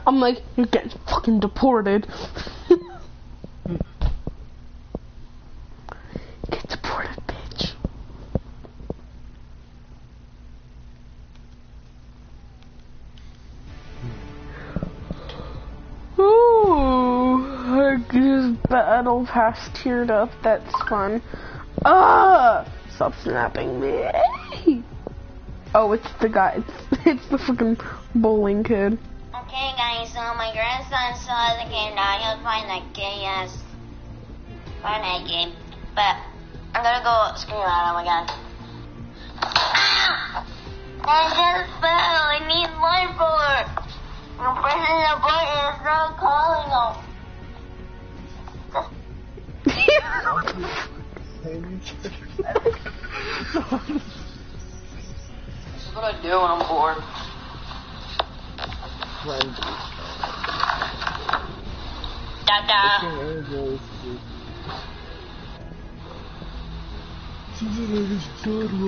I'm like, you're getting fucking deported. Get deported, bitch. Ooh, I just battle pass teared up. That's fun. Stop snapping me. Oh, it's the guy. It's the fucking bowling kid. Okay, guys, so my grandson saw the game now. He'll find that gay-ass Fortnite game. But I'm gonna go scream at him again. Ah! I just fell. I need life support. I'm pressing the button. It's not calling him. This is what I do when I'm bored. Dada.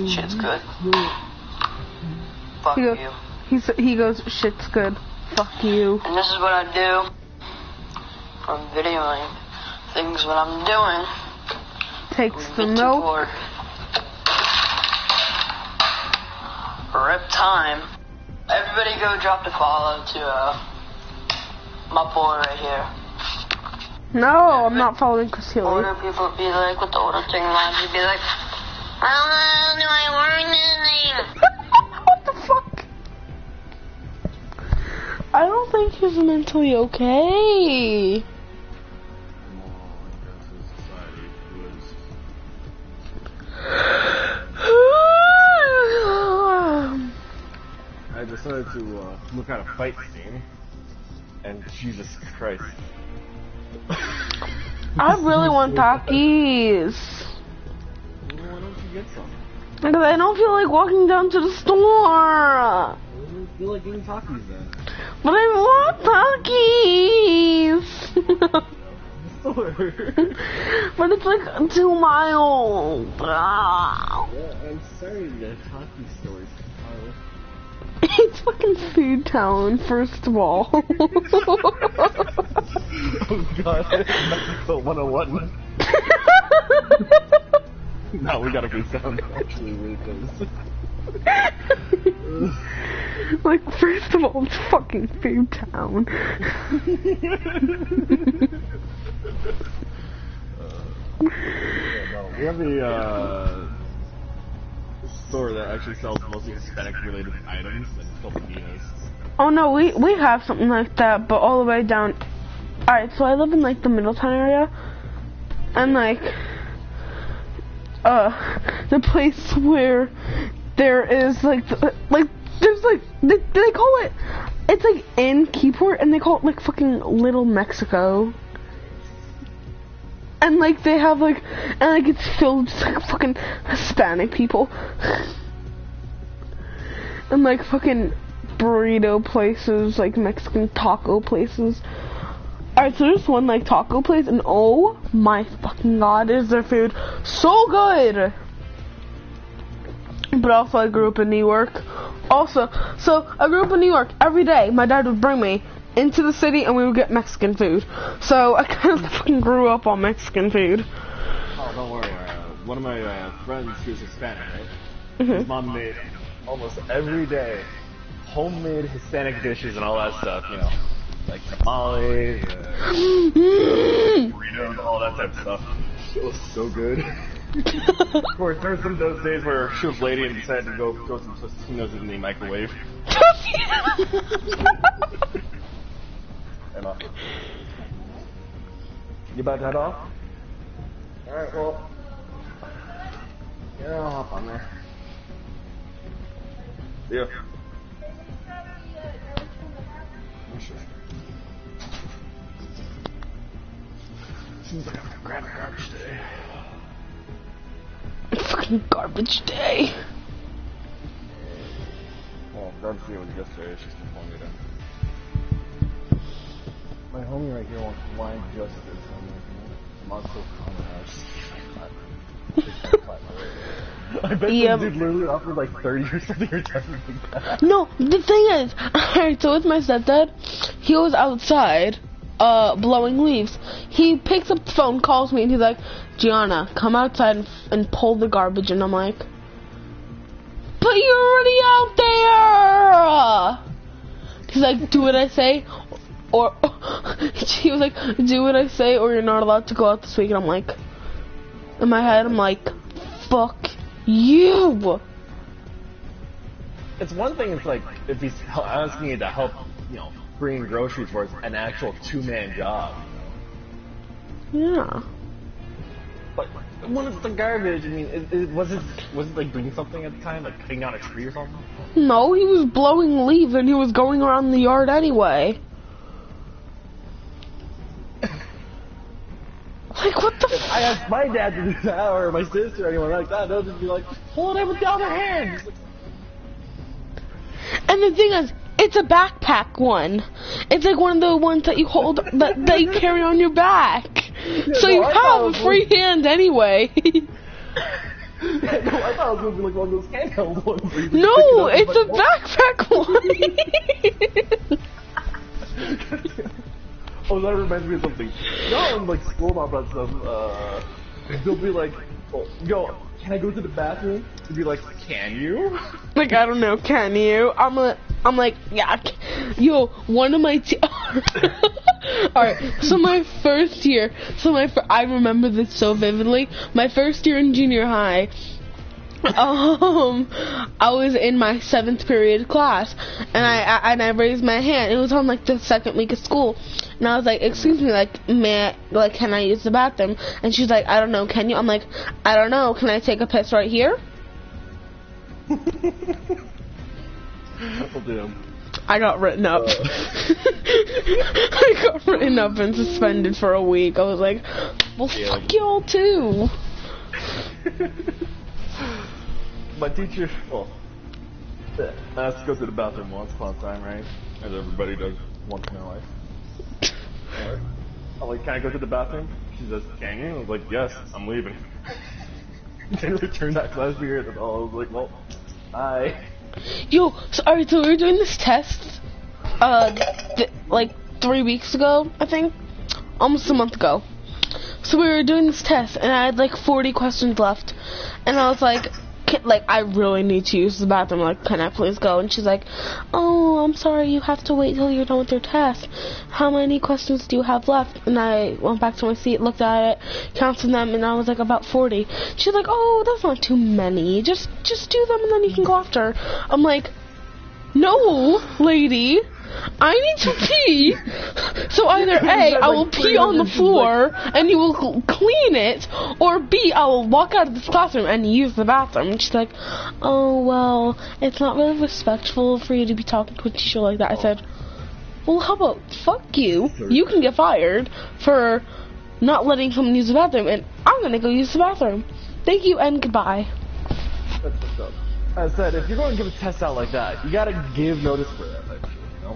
Shit's good. Fuck you. He goes, shit's good. Fuck you. And this is what I do from videoing things when I'm doing. Takes the milk. Rip time. Everybody go drop the follow to my boy right here. No, I'm not following Castillo. Older people be like, with the older technology, be like, how the hell do I work this thing? What the fuck? I don't think he's mentally okay. I decided to look at a fight scene, and Jesus Christ. I really want Takis. Why don't you get some? Because I don't feel like walking down to the store. I don't feel like getting Takis then. But I want Takis. But it's like 2 miles. Yeah, I'm sorry, the Taki stories. It's fucking Food Town, first of all. Oh god, Mexico 101. No, we gotta be sound actually read those. Like, first of all, it's fucking Food Town. We have the store that actually sells mostly Hispanic related items, like Filipinos. Oh no, we have something like that, but all the way down. Alright, so I live in like the Middletown area, and like, the place where there is like, there's like, they call it, it's like in Keyport, and they call it like fucking Little Mexico. And like they have like, and like it's filled with like fucking Hispanic people. And like fucking burrito places, like Mexican taco places. Alright, so there's one like taco place, and oh my fucking god, is their food so good! But also I grew up in New York. Also, so I grew up in New York. Every day my dad would bring me into the city and we would get Mexican food. So I kind of fucking grew up on Mexican food. Oh, don't worry. One of my friends, she was Hispanic, right? Mm-hmm. His mom made almost every day homemade Hispanic dishes and all that stuff, you know, like tamales, burritos, all that type of stuff. It was so good. Of course, there were some of those days where she was lady and decided to go throw some Tostinos in the microwave. And you about to head off? Alright, well, yeah, I'll hop on there. Yeah. Seems like I'm gonna grab a garbage day. Fucking garbage day. Well, garbage day was yesterday, it's just informed me then. My homie right here wants blind justice. I'm on so I bet this dude literally offered like 30 or something or something like that. No, the thing is, alright, so with my stepdad, he was outside, blowing leaves. He picks up the phone, calls me, and he's like, Gianna, come outside and pull the garbage. And I'm like, but you're already out there! He's like, do what I say, or he was like, do what I say, or you're not allowed to go out this week. And I'm like, in my head, I'm like, fuck you. It's one thing. It's like if he's asking you to help, bringing groceries for an actual 2-man job. Yeah. But when it's the garbage, I mean, was it like doing something at the time, like cutting down a tree or something? No, he was blowing leaves and he was going around the yard anyway. Like, what the If I asked my dad to do that, or my sister, or anyone like that, they'll just be like, pull it in with the other hand. And the thing is, it's a backpack one. It's like one of the ones that you hold, that you carry on your back. Yeah, so no, you I have a free hand anyway. Yeah, no, I thought it was going to be like one of those handheld ones. Where you just No, pick it it's up a backpack one. Oh, that reminds me of something. In like school and all that stuff, they'll be like, yo, can I go to the bathroom? They'll be like, can you? Like, I don't know, can you? I'm like, yeah. Yo, one of my alright, so my first year, I remember this so vividly. My first year in junior high, I was in my 7th period class, and I raised my hand. It was on like the 2nd week of school, and I was like, excuse me, like, can I use the bathroom? And she's like, I don't know, can you? I'm like, I don't know, can I take a piss right here? That'll do. I got written up. I got written up and suspended for a week. I was like, well, fuck y'all too. My teacher, I have to go to the bathroom once upon a time, right? As everybody does once in their life. I'm like, can I go to the bathroom? She says, can you? I was like, yes, I'm leaving. Didn't return that class period at all. I was like, well, bye. Yo, so we were doing this test, like 3 weeks ago, I think, almost a month ago. So we were doing this test, and I had like 40 questions left, and I was like, I really need to use the bathroom, like, can I please go? And she's like, oh, I'm sorry, you have to wait till you're done with your test. How many questions do you have left? And I went back to my seat, looked at it, counted them, and I was like, about 40. She's like, oh, that's not too many. Just do them, and then you can go after. I'm like, no, lady. I need to pee, so either A, I will pee on the floor and you will clean it, or B, I will walk out of this classroom and use the bathroom. And she's like, oh, well, it's not really respectful for you to be talking to a teacher like that. I said, well, how about fuck you? You can get fired for not letting someone use the bathroom, and I'm going to go use the bathroom. Thank you and goodbye. That's what's up. As I said, if you're going to give a test out like that, you got to give notice for that.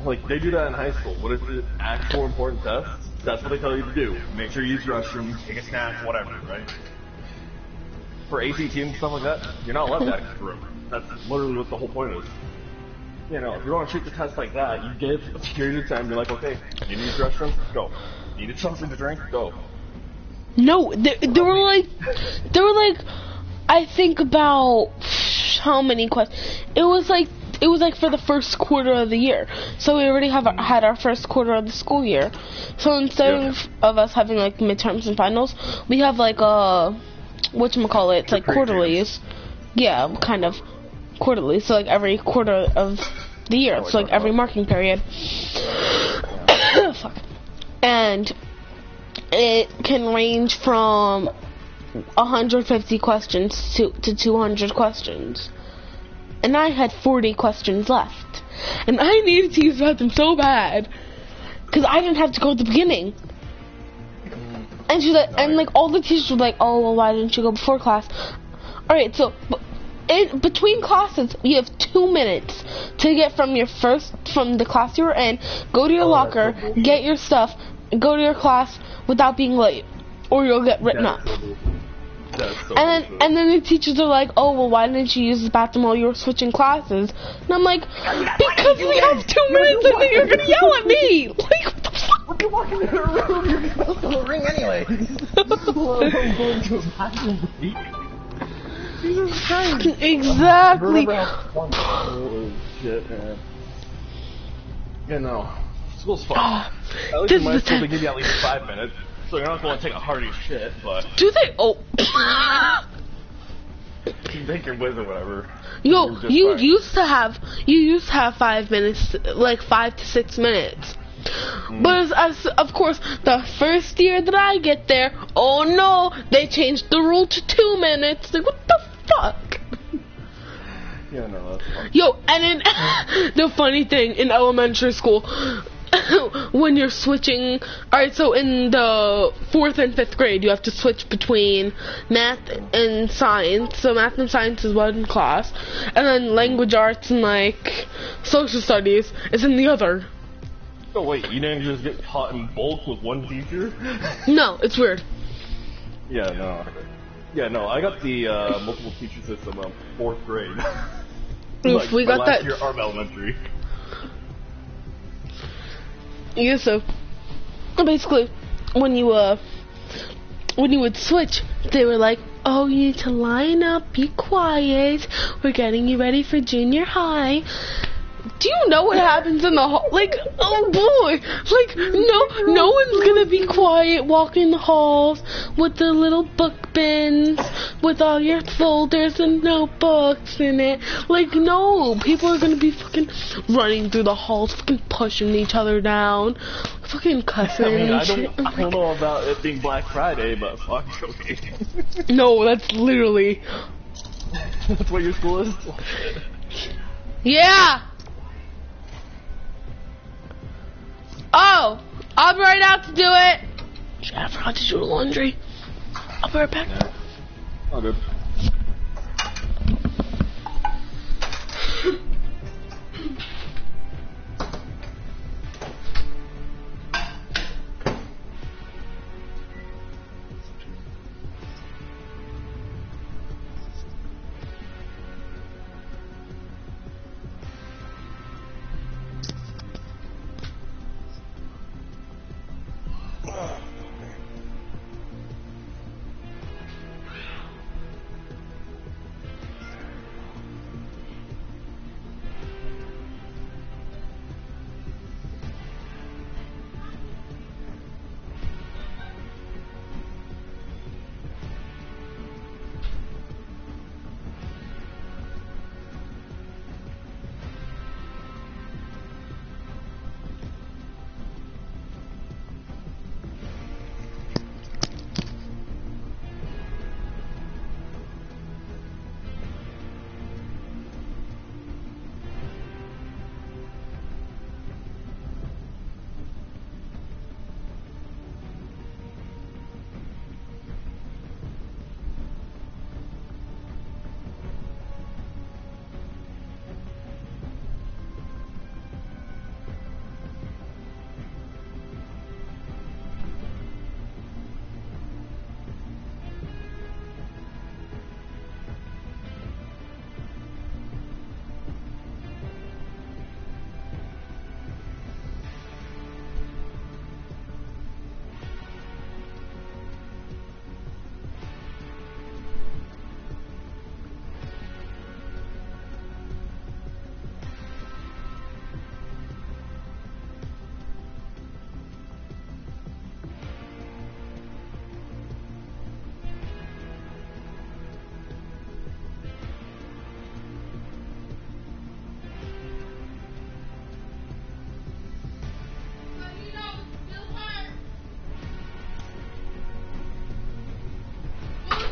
Like, they do that in high school. What is the actual important test? That's what they tell you to do. Make sure you use the restroom, take a snack, whatever, right? For ACT and stuff like that, you're not allowed that through. That's literally what the whole point is. If you're going to treat the test like that, you give a period of time, you're like, okay, you need the restroom? Go. You need something to drink? Go. No, they were like, I think about how many questions. It was like for the first quarter of the year. So we already had our first quarter of the school year. So instead of us having like midterms and finals, we have like whatchamacallit, it's like quarterlies. Yeah, kind of quarterly. So like every quarter of the year. So like every marking period. Fuck. And it can range from 150 questions to 200 questions. And I had 40 questions left. And I needed to use the bathroom so bad. Because I didn't have to go at the beginning. And she's like, and like all the teachers were like, oh, well, why didn't you go before class? Alright, so between classes, you have 2 minutes to get from the class you were in, go to your locker, get your stuff, and go to your class without being late. Or you'll get written up. That's so And bullshit. then the teachers are like, oh, well, why didn't you use the bathroom while you were switching classes? And I'm like, because we have 2 minutes and then you're gonna yell at me. Like, what the fuck? When you walk into her room, you're supposed to ring anyway. I'm going to a bathroom break. Jesus Christ. Exactly. Oh, shit, man. Yeah, no. School's fun. At least This in my is the school, they time. give you at least 5 minutes. So you're not going to take a hearty shit, but Do they? Oh. you can take your whiz or whatever. Yo, You're just you fine. used to have 5 minutes, like 5 to 6 minutes. But as of course, the first year that I get there, oh no, they changed the rule to 2 minutes. Like, what the fuck? Yeah, no, that's fun. Yo, and then the funny thing in elementary school, when you're switching, alright, so in the 4th and 5th grade, you have to switch between math and science. So math and science is one class, and then language arts and like social studies is in the other. Oh wait, you didn't just get taught in bulk with one teacher? No, it's weird. Yeah, no. Yeah, no, I got the multiple teacher system of 4th grade. Oof, we my got last that. year of elementary. Yeah, so basically, when you would switch, they were like, "Oh, you need to line up, be quiet. We're getting you ready for junior high." Do you know what happens in the hall? Like, oh boy, like no one's gonna be quiet walking the halls with the little book bins with all your folders and notebooks in it. Like, no, people are gonna be fucking running through the halls, fucking pushing each other down, fucking cussing. I mean, and I shit. don't know about it being Black Friday, but fuck, okay. No, that's literally. That's what your school is? Yeah. Oh, I'll be right out to do it. Shit, I forgot to do the laundry. I'll be right back. Yeah. Oh, good.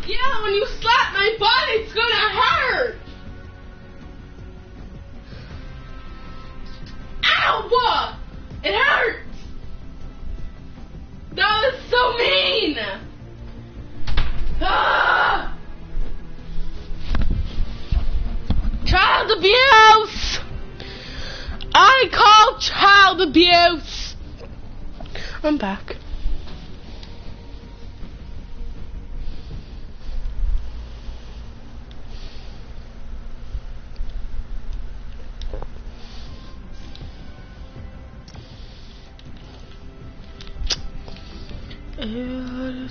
Yeah, when you slap my butt, it's gonna hurt. Ow! It hurts. That was so mean. Ah! Child abuse. I call child abuse. I'm back. I'm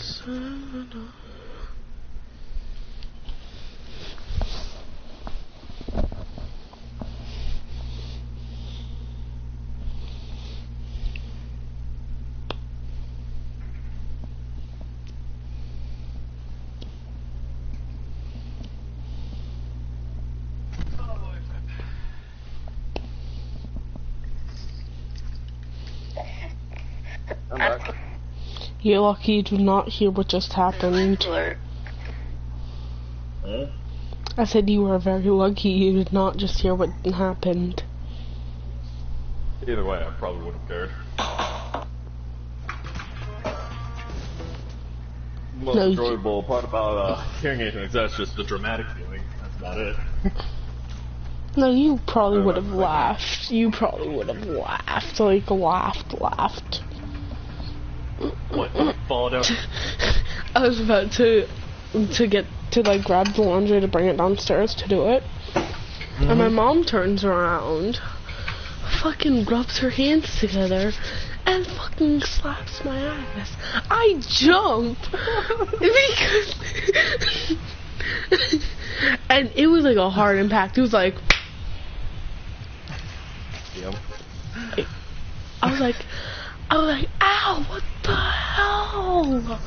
back. You're lucky you did not hear what just happened. Hmm? I said you were very lucky you did not just hear what happened. Either way, I probably wouldn't have cared. The most enjoyable part about hearing anything like that is just the dramatic feeling. That's about it. No, you probably would have laughed. You probably would have laughed. Like, laughed. What? Fall down? I was about to get to, like, grab the laundry to bring it downstairs to do it. And my mom turns around, fucking rubs her hands together, and fucking slaps my ass. I jump because and it was like a hard impact. It was like I was like, ow, what the hell?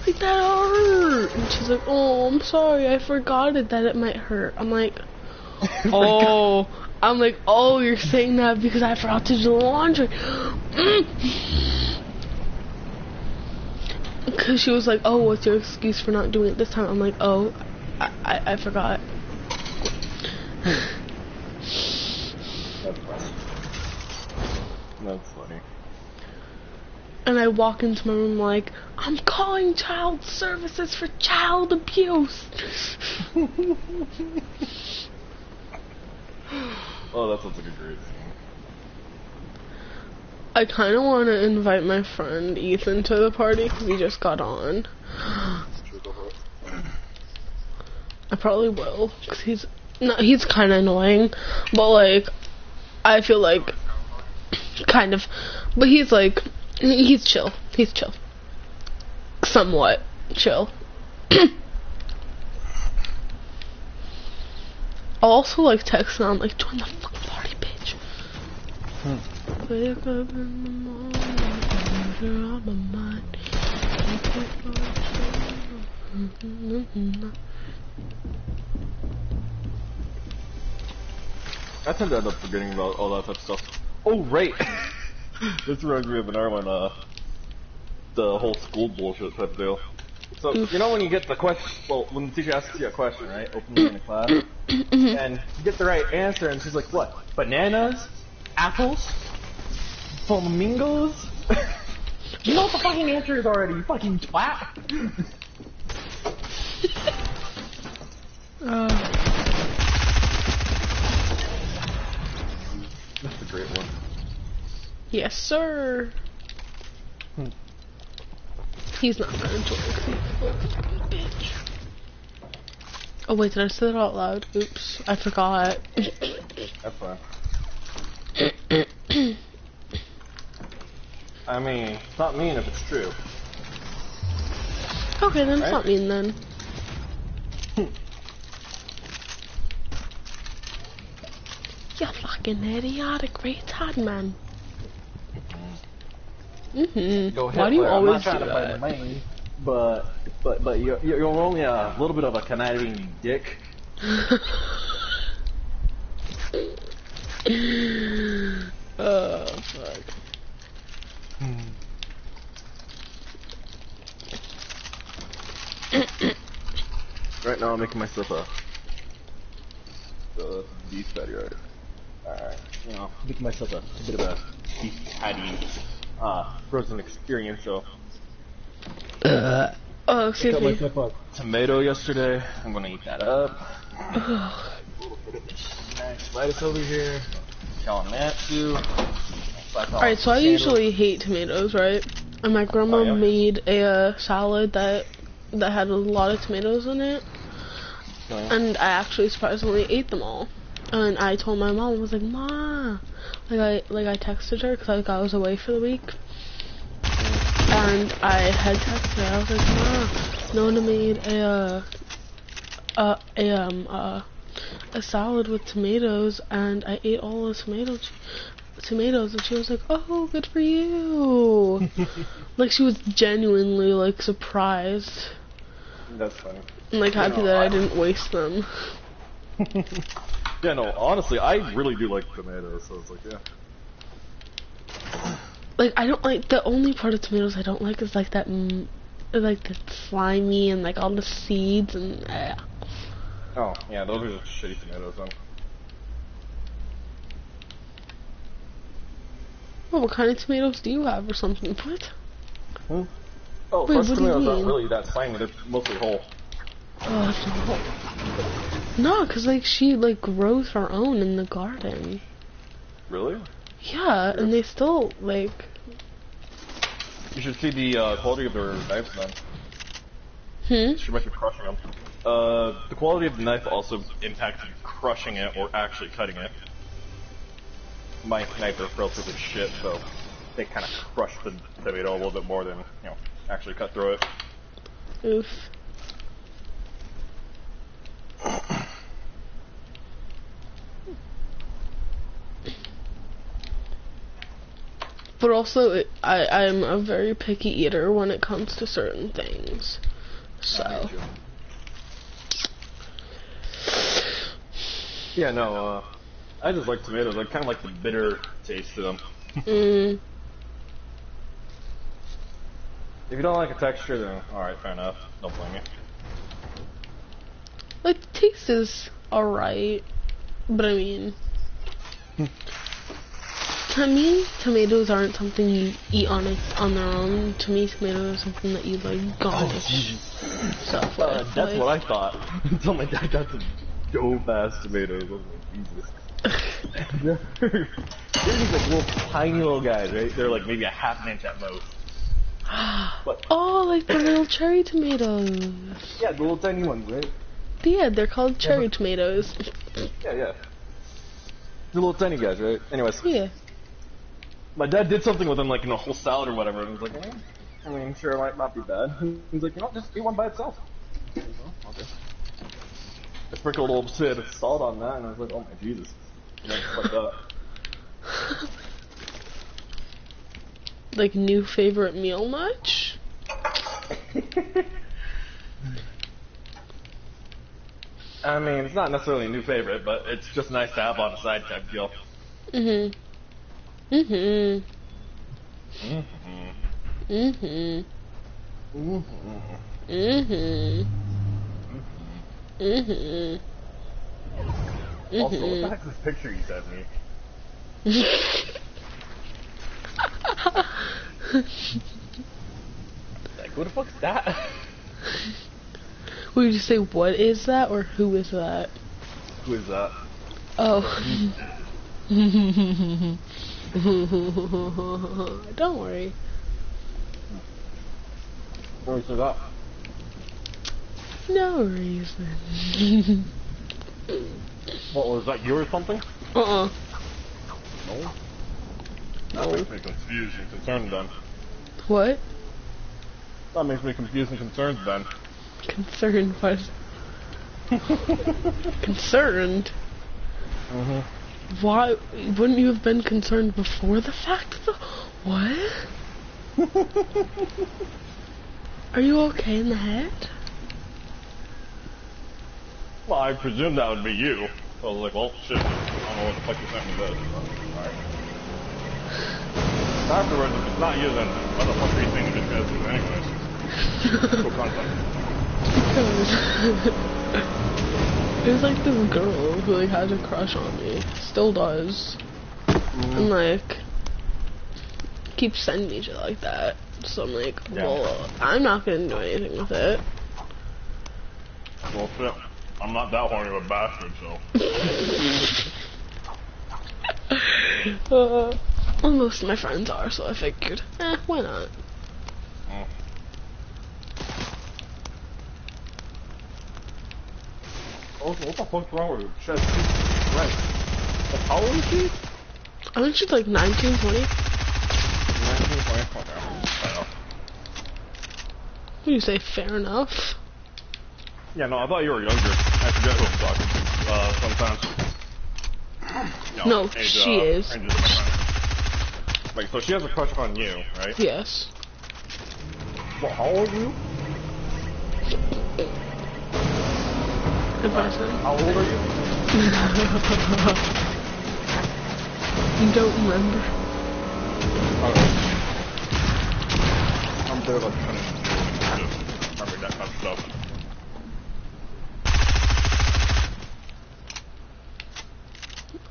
Like, that hurt. And she's like, oh, I'm sorry, I forgot that it might hurt. I'm like, oh. I'm like, oh, you're saying that because I forgot to do the laundry. Because she was like, oh, what's your excuse for not doing it this time? I'm like, oh, I forgot. That's funny. And I walk into my room like, I'm calling child services for child abuse. Oh, that sounds like a great scene. I kind of want to invite my friend Ethan to the party because he just got on. I probably will because he's kind of annoying, but like I feel like kind of, but he's chill. He's chill, somewhat chill. I'll also like text him, I'm like, join the fucking party, bitch. Wake up in the morning, you're on my mind. I tend to end up forgetting about all that type of stuff. Oh, right! This reminds me of another one, the whole school bullshit type of deal. So, you know when you get the question, well, when the teacher asks you a question, right, openly in the class, and you get the right answer, and she's like, what, bananas? Apples? Flamingos? You know what the fucking answer is already, you fucking twat! That's a great one. Yes, sir. He's not gonna enjoy it. Bitch. Oh wait, did I say that out loud? Oops, I forgot. That's fine. I mean, it's not mean if it's true. Okay, then Right? it's not mean then. You fucking idiotic retard man. Go Why do you always do I'm not trying to play the that? main, but you're only a little bit of a conniving dick. Oh fuck. Right now I'm making myself a beef patty, right? Alright, you know, making myself a bit of a beef patty frozen experience, so Oh, excuse got me. myself a tomato yesterday. I'm gonna eat that up. A little bit of nice lettuce over here. Kawamatsu. Alright, so I usually hate tomatoes, right? And my grandma made a salad that had a lot of tomatoes in it. And I actually surprisingly ate them all. And I told my mom, I was like, Ma, I texted her because I was away for the week. and I had texted her. I was like, Ma, Nona made a salad with tomatoes, and I ate all the tomatoes, and she was like, oh, good for you. Like, she was genuinely, like, surprised. That's funny. And, like, happy that I didn't waste them. Yeah, no, honestly, I really do like tomatoes, so it's like, yeah. Like, I don't like, the only part of tomatoes I don't like is, like, that, like, the slimy and, like, all the seeds and, Oh, yeah, those are just shitty tomatoes, then. Well, what kind of tomatoes do you have or something? What? Hmm? Oh, Wait, fresh what do you tomatoes aren't mean? really that slimy, they're mostly whole. No, cause like she like grows her own in the garden. Really? Yeah, and they still like. You should see the quality of their knives then. She might be crushing them. The quality of the knife also impacts crushing it or actually cutting it. My knife are relatively shit, so they kind of crush the tomato a little bit more than, you know, actually cut through it. Oof. But also, I'm a very picky eater when it comes to certain things. So. Yeah, no, I just like tomatoes. I kind of like the bitter taste to them. Mm. If you don't like a texture, then alright, fair enough. Don't blame me. Like, taste is alright. But I mean... To me, tomatoes aren't something you eat on their own. To me, tomatoes are something that you like garnish stuff with. That's what I thought until my dad got some dope ass tomatoes. I was like, Jesus. They're these like little tiny little guys, right? They're like maybe a half an inch at most. But, oh, like the little cherry tomatoes. yeah, the little tiny ones, right? Yeah, they're called cherry tomatoes. Yeah. The little tiny guys, right? Anyways. Yeah. My dad did something with them, like in a whole salad or whatever, and I was like, I mean, sure, it might not be bad. And he's like, you know, just eat one by itself. Okay. I sprinkled a little bit of salt on that, and I was like, oh my Jesus. And just like that. Like, new favorite meal much? I mean, it's not necessarily a new favorite, but it's just nice to have on the side type deal. Mhm. Mhm. Mhm. Mhm. Mhm. Also, what the heck's this picture you sent me? Like, who the fuck's that? Would you say what is that or who is that? Who is that? Oh. Don't worry. No reason for that. No reason. What, was that you or something? No. That makes me confused and concerned then. What? That makes me confused and concerned then. Concerned what? Concerned? Mhm. Why wouldn't you have been concerned before the fact though? What? Are you okay in the head? Well, I presumed that would be you. So I was like, well, shit. I don't know what the fuck you sent me this. Alright. Afterwards, if it's not you, then what the fuck are you thinking this guy's doing anyways? Cool content. There's like this girl who like has a crush on me. Still does. And like keeps sending me shit like that. So I'm like, well, I'm not gonna do anything with it. Well, shit. I'm not that horny of a bastard, so. Well, most of my friends are, so I figured, why not? Also, what the fuck's wrong with her? She has two legs. Like, how old is she? I think she's like 19, 20. 19, 20, okay. You say fair enough? Yeah, no, I thought you were younger. I forget who I'm talking to, sometimes. No, she is. Wait, so she has a crush on you, right? Yes. Well, how old are you? How old are you? You don't remember? I'm there like kind of remember that kind of stuff.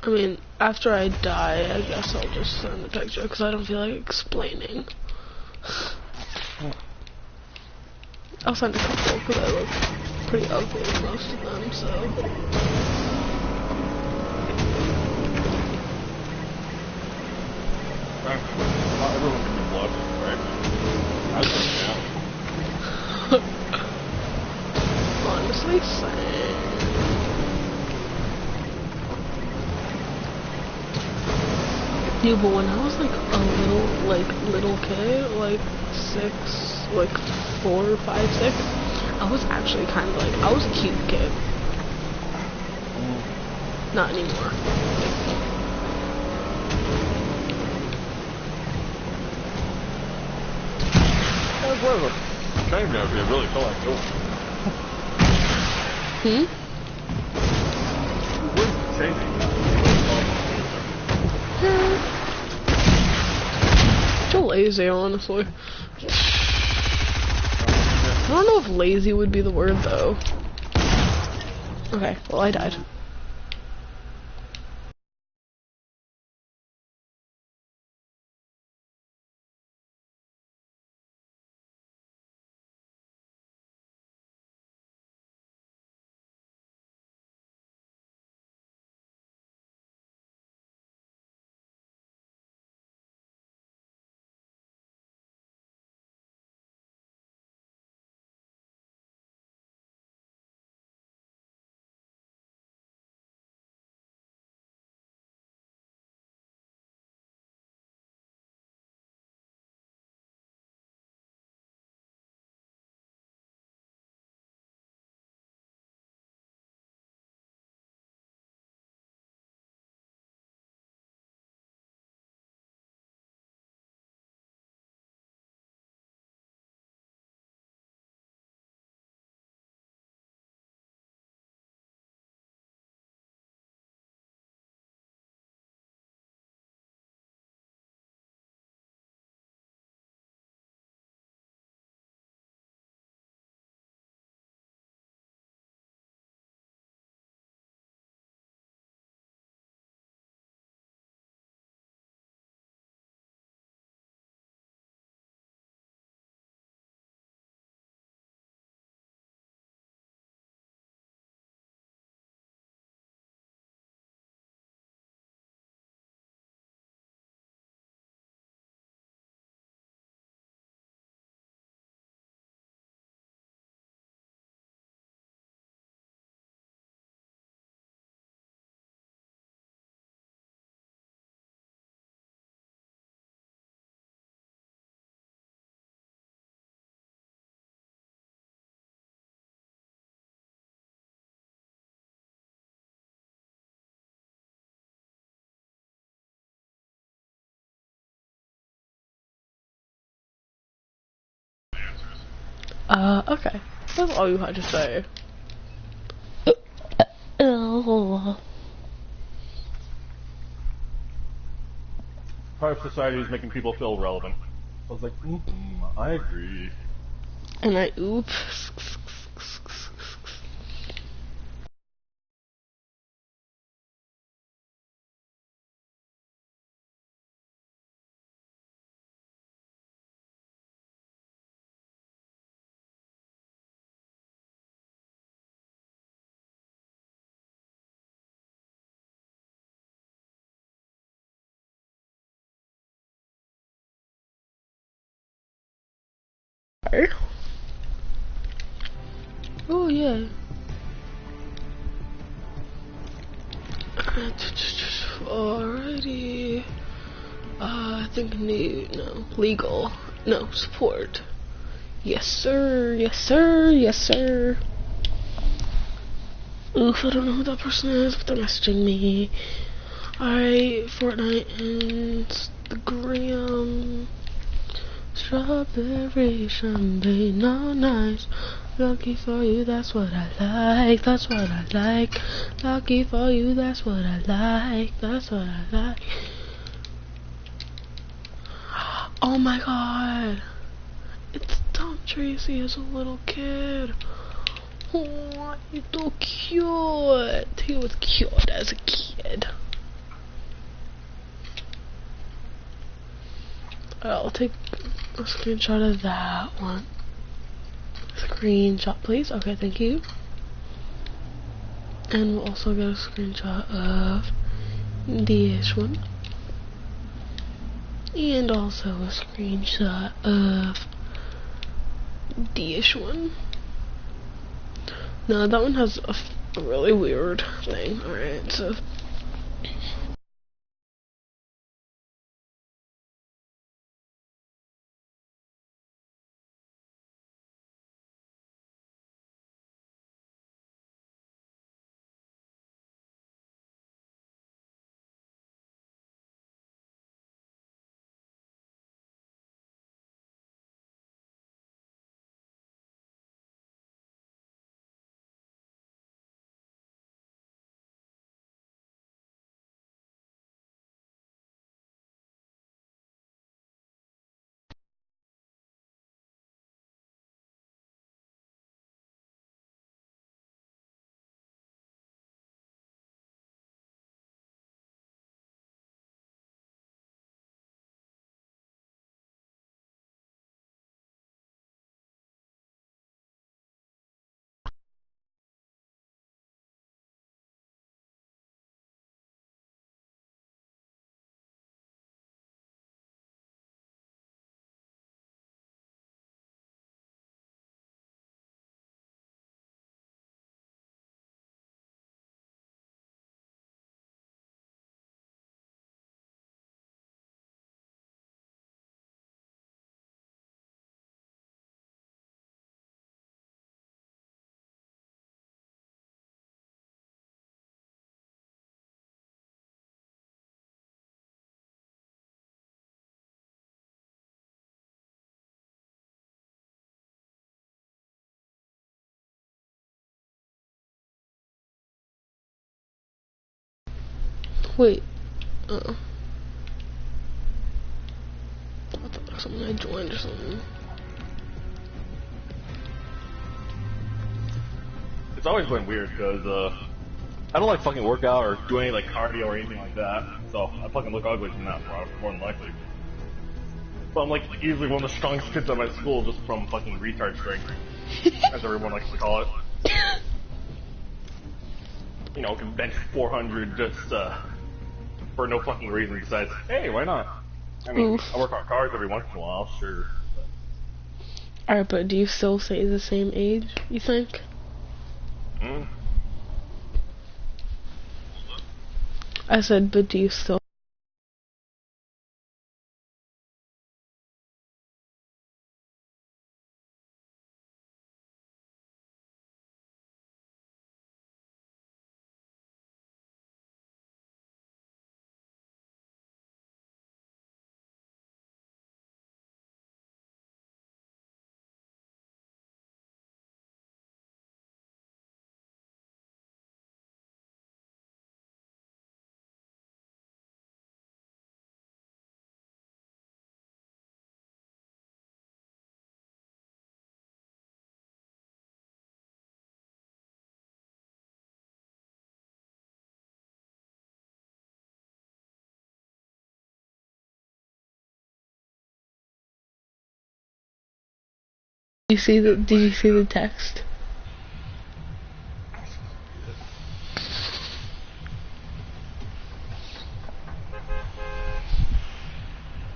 I mean, after I die, I guess I'll just send a picture because I don't feel like explaining. I'll send a couple because I look pretty ugly in most of them, so. Not everyone can be blood, right? I think now. Honestly, same. Yeah, but when I was like a little kid, like 4, 5, 6, I was actually kind of like, I was a cute kid. Not anymore. Whatever. Changed out here, really felt like doing. We're changing So lazy, honestly. I don't know if lazy would be the word, though. Okay, well, I died. Okay. That's all you had to say. Our society is making people feel relevant. I was like, I agree. And I oops. Oh yeah. Alrighty. I think legal. No, support. Yes, sir. Yes, sir. Yes, sir. Oof, I don't know who that person is, but they're messaging me. Alright, Fortnite and Instagram. Strawberry champagne, no nice. Lucky for you, that's what I like. That's what I like. Lucky for you, that's what I like. That's what I like. Oh my god. It's Tom Tracy as a little kid. Oh, he's so cute. He was cute as a kid. I'll take a screenshot of that one. Screenshot, please. Okay, thank you. And we'll also get a screenshot of this one. And also a screenshot of this one. No, that one has a really weird thing. Alright, so. Wait. I thought there was something I joined or something. It's always been weird because I don't like fucking work out or do any like cardio or anything like that, so I fucking look ugly from that more than likely. But I'm like easily one of the strongest kids at my school just from fucking retard strength, as everyone likes to call it. You know, can bench 400 just for no fucking reason besides, hey, why not? I mean, I work on cars every once in a while, sure. Alright, but do you still say the same age, you think? I said, but do you still? Did you see the text?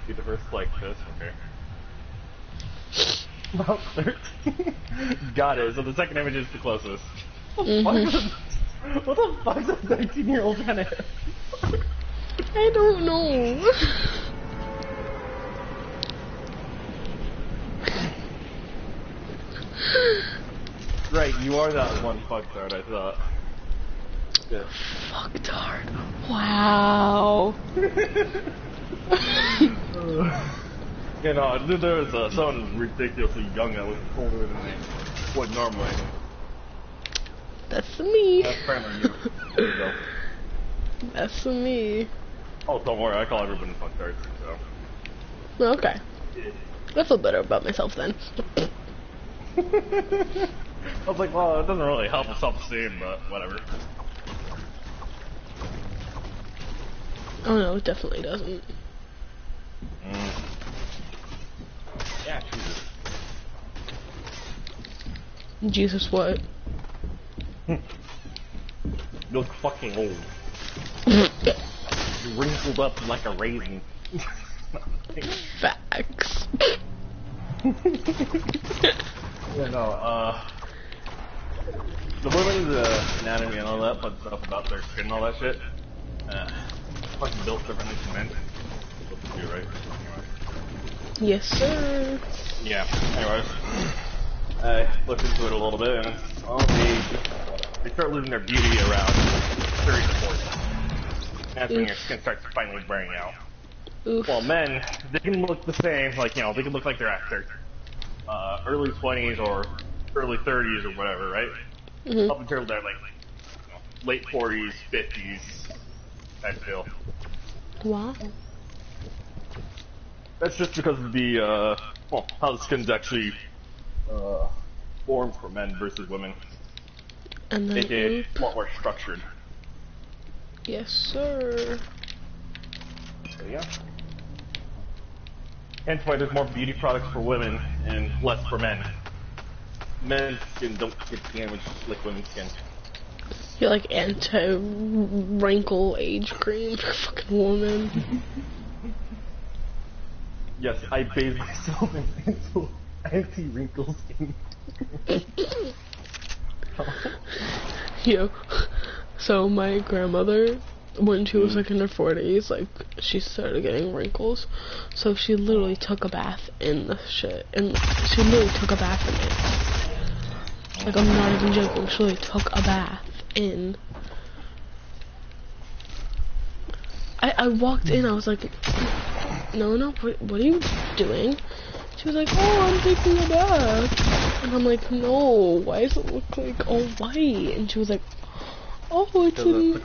Be the first like this, okay. About 13. Got it, so the second image is the closest. What the fuck is a 13-year-old trying to hit? I don't know. You are that one fucktard, I thought. Yeah. Fucktard. Wow. You know, there was someone ridiculously young that was older than me. Would normally. That's me. That's apparently you. There you go. That's me. Oh, don't worry, I call everybody fucktards, so. Okay. I feel better about myself then. I was like, well, it doesn't really help with self-esteem, but whatever. Oh no, it definitely doesn't. Yeah, Jesus. Jesus what? You look fucking old. You wrinkled up like a raisin. Facts. Yeah, no, the women's anatomy and all that fun stuff about their skin and all that shit, fucking built differently from men. What to do, right? Anyway. Yes, sir. Yeah, anyways. I looked into it a little bit, and they start losing their beauty around 30 to 40. That's when your skin starts finally wearing out. Oof. Well, men, they can look the same, like, you know, they can look like they're at their early 20s or early 30s or whatever, right? Mm-hmm. Up until they're, like, you know, late 40s, 50s, type deal. Wow. That's just because of the, well, how the skin's actually formed for men versus women. And then AKA, a lot more structured. yes, sir. So, yeah. Hence why there's more beauty products for women and less for men. Men's skin don't get damaged like women's skin. You're like anti-wrinkle age cream for fucking woman. Yes, I bathe myself in anti-wrinkle skin. Yo, so my grandmother, when she was like in her 40s, like she started getting wrinkles, so she literally took a bath in the shit, and she literally took a bath in it. Like I'm not even joking, she literally took a bath in. I walked in, I was like, no, what are you doing? She was like, oh, I'm taking a bath. And I'm like, no, why does it look like all white? And she was like, oh, it's in...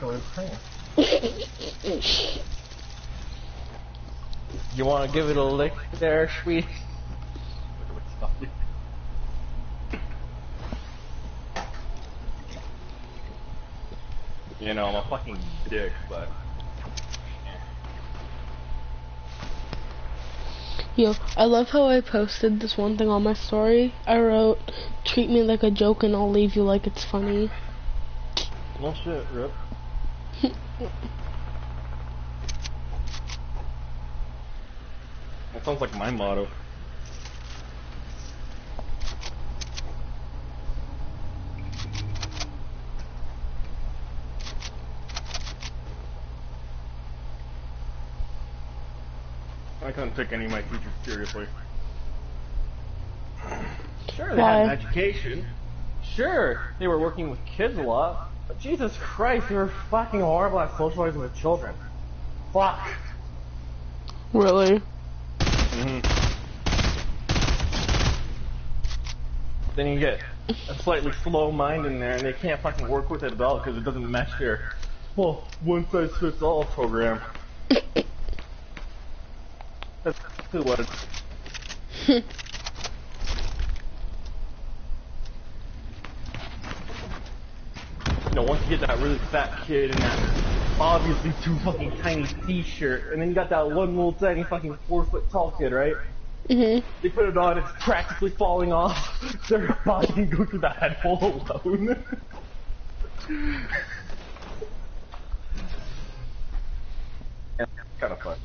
You want to give it a lick there, sweet? You know, I'm a fucking dick, but... Yo, I love how I posted this one thing on my story. I wrote, treat me like a joke and I'll leave you like it's funny. No shit, Rip. That sounds like my motto. I couldn't take any of my teachers seriously. Sure, they had an education. Sure, they were working with kids a lot. But Jesus Christ, they were fucking horrible at socializing with children. Fuck. Really? Then you get a slightly slow mind in there, and they can't fucking work with it at all because it doesn't match their, well, one-size-fits-all program. That's what it is. You know, once you get that really fat kid in that obviously too fucking tiny t-shirt, and then you got that one little tiny fucking 4-foot tall kid, right? Mm-hmm. They put it on, it's practically falling off. Their body can go through that head hole alone. It's kind of fun.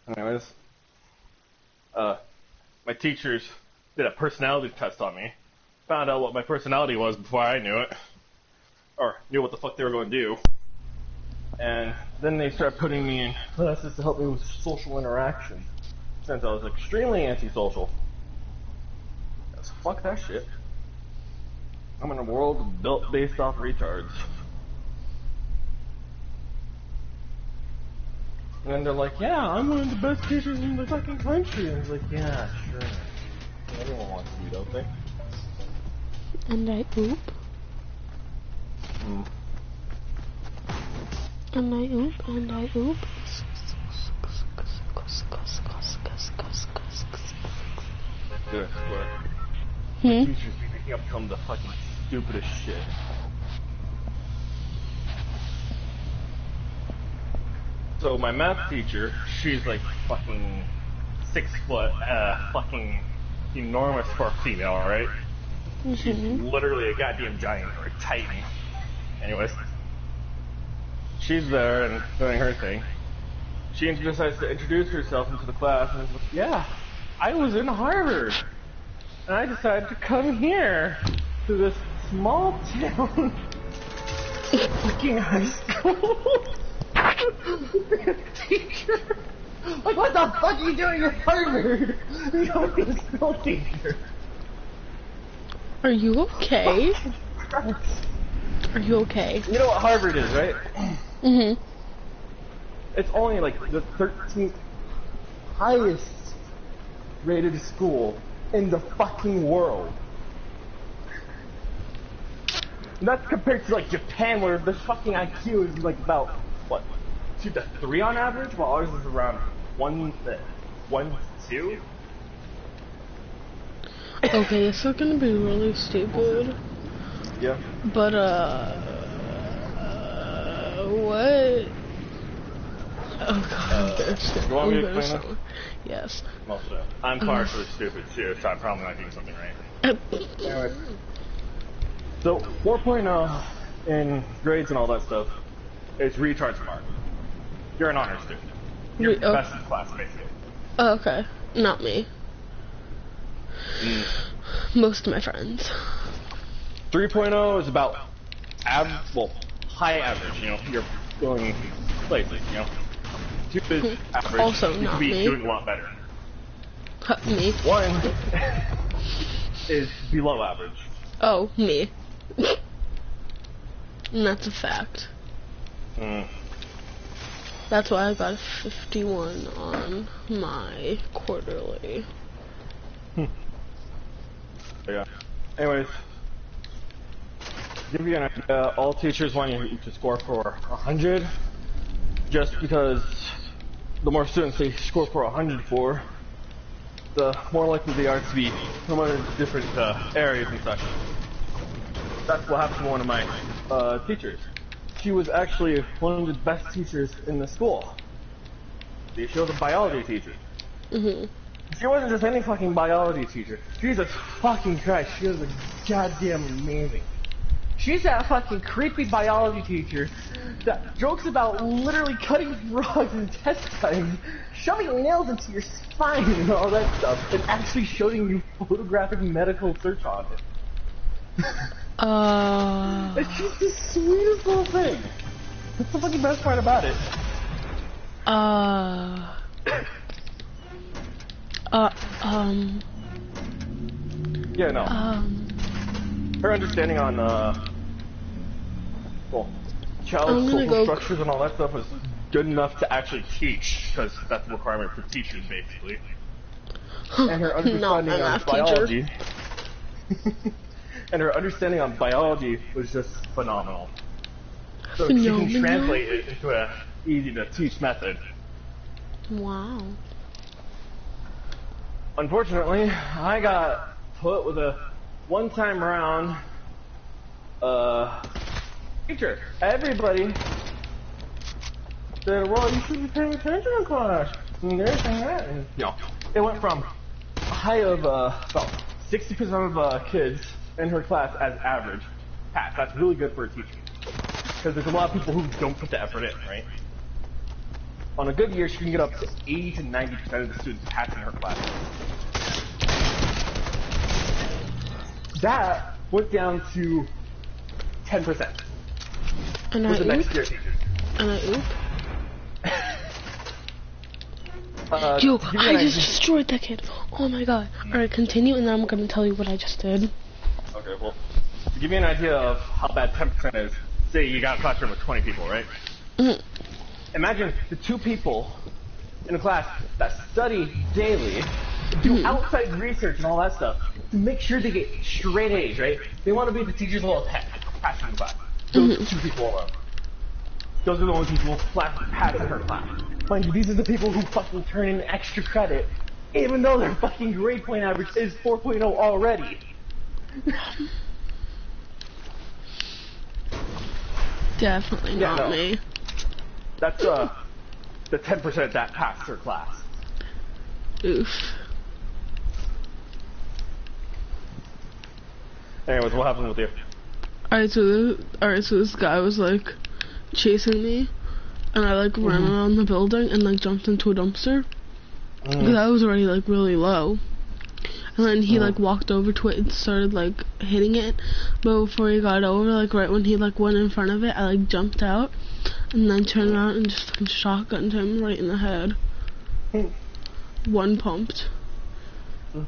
Anyways, my teachers did a personality test on me. Found out what my personality was before I knew it. Or knew what the fuck they were going to do. And then they start putting me in classes to help me with social interaction. Since I was extremely antisocial. So fuck that shit. I'm in a world built based off retards. And then they're like, yeah, I'm one of the best teachers in the fucking country. And I was like, yeah, sure. Everyone wants to be, don't they? And I oop. Mm. And I oop, and I oop. Good, swear. Hmm? Teachers be making up some of the fucking stupidest shit. So my math teacher, she's like fucking 6 foot, fucking enormous for a female, right? She's literally a goddamn giant or a titan. Anyways, she's there and doing her thing. She decides to introduce herself into the class and is like, yeah, I was in Harvard. And I decided to come here to this small town fucking high school. Teacher. Like, what the fuck are you doing at Harvard? You're a school teacher. Are you okay? Are you okay? You know what Harvard is, right? Mm-hmm. It's only like the 13th highest rated school in the fucking world. And that's compared to like Japan, where the fucking IQ is like about what, 2 to 3 on average, while ours is around 1 to 2. Okay, this is gonna be really stupid. Yeah. But, what? Oh god, there's you want me to explain it? Yes. Most of it. I'm partially stupid too, so I'm probably not doing something right. Anyway. So, 4.0 in grades and all that stuff is retard smart. You're an honor student. You're the best in class, basically. Oh, okay. Not me. Most of my friends. 3.0 is about high average, you know, you're going places, you know. 2 is average. Also you not could be me. doing a lot better. Me. 1 is below average. Oh, me. And that's a fact. That's why I got a 51 on my quarterly. Yeah. Anyways, to give you an idea, all teachers want you to score for 100, just because the more students they score for 100 for, the more likely they are to be promoted to different areas and such. That's what happened to one of my teachers. She was actually one of the best teachers in the school. She was a biology teacher. Mm-hmm. She wasn't just any fucking biology teacher. Jesus fucking Christ, she was a goddamn amazing. She's that fucking creepy biology teacher that jokes about literally cutting frogs in test times, shoving nails into your spine and all that stuff, and actually showing you photographic medical search on it. It's just the sweetest little thing. That's the fucking best part about it. Yeah, no. Her understanding on, child social structures and all that stuff was good enough to actually teach, because that's a requirement for teachers, basically. And her understanding on biology... and her understanding on biology was just phenomenal. So she can translate it into a easy-to-teach method. Wow. Unfortunately, I got put with a one-time round teacher. Everybody said, well, you should be paying attention in class. And this and that. And, you know, it went from a high of about 60% of kids in her class as average pass. That's really good for a teacher. Because there's a lot of people who don't put the effort in, right? On a good year, she can get up to 80 to 90% of the students passing her class. That went down to 10%. And with the next year teacher. And I oop. Yo, I just destroyed that kid. Oh my god. Alright, continue, and then I'm gonna tell you what I just did. Okay, well, to give you an idea of how bad 10% is, say you got a classroom with 20 people, right? Imagine the 2 people in a class that study daily, do outside research and all that stuff, to make sure they get straight A's, right? They want to be the teacher's little passion in class. Those 2 people alone. Those are the only people who pass in her class. Mind you, these are the people who fucking turn in extra credit, even though their fucking grade point average is 4.0 already. Definitely not me. That's the 10% that passed her class. Oof. Anyways, what happened with you? Alright, so this guy was like chasing me, and I like ran around the building and like jumped into a dumpster because I was already like really low. And then he like walked over to it and started like hitting it, but before he got over, like right when he like went in front of it, I like jumped out and then turned around and just fucking shotgunned him right in the head. One pumped. That's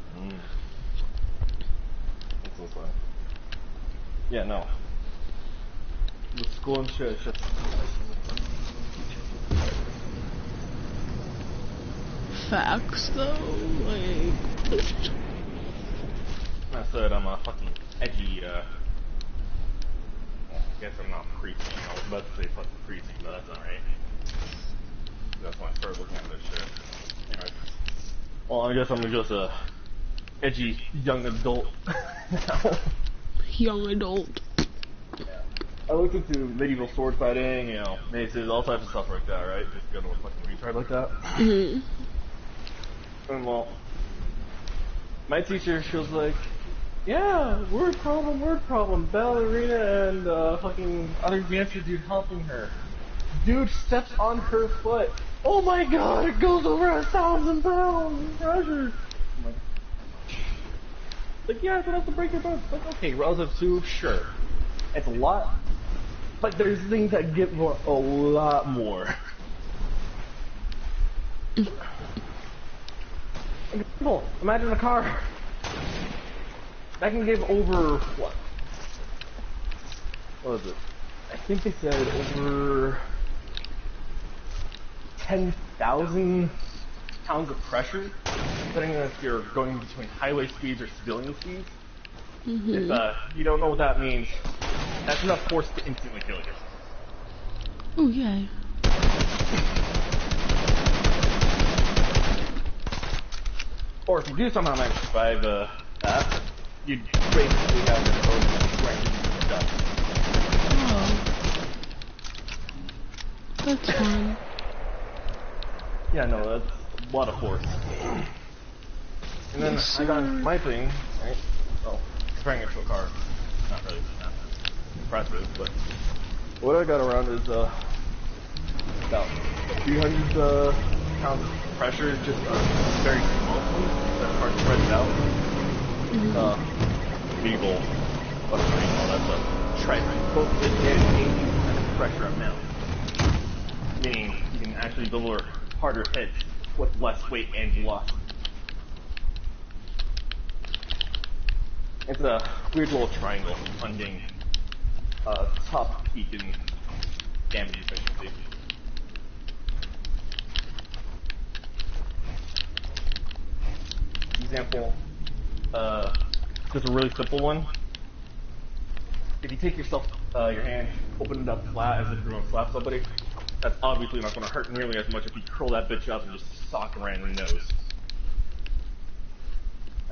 so funny. Yeah, no. The school and shit is just... Facts though, like... I said I'm a fucking edgy, I guess I'm not preaching. I was about to say fucking preaching, but that's not right. That's when I started looking at this shit. Anyway. Well, I guess I'm just a edgy young adult now. Young adult. Yeah. I looked into medieval sword fighting, you know, maces, all types of stuff like that, right? Just go to a fucking retard like that. And well, my teacher, she was like, yeah, word problem, ballerina and fucking other dancer dude helping her. Dude steps on her foot. Oh my god, it goes over 1,000 pounds pressure. Like, yeah, it's enough to break your bones. Like, okay, relative to, sure. It's a lot, but there's things that give a lot more. Example, imagine a car that can give over, what is it? I think they said over 10,000 pounds of pressure, depending on if you're going between highway speeds or civilian speeds. If you don't know what that means, that's enough force to instantly kill you. Oh, yay. Or if you do somehow manage to survive that, you'd basically have your own strength done. Oh. That's fun. Yeah, no, that's a lot of force. And then I got my thing, right? Well, comparing it to a car, not really that impressive, but what I got around is about 300 pounds of pressure, just very small ones that are spread out. Beagle, buttering, all that stuff. Try both the 10 and 80% pressure amount. Meaning you can actually deliver harder hits with less weight and velocity. It's a weird little triangle on getting top peak in damage efficiency. Example, just a really simple one. If you take your hand, open it up flat as if you're going to slap somebody, that's obviously not going to hurt nearly as much if you curl that bitch up and just sock a random nose.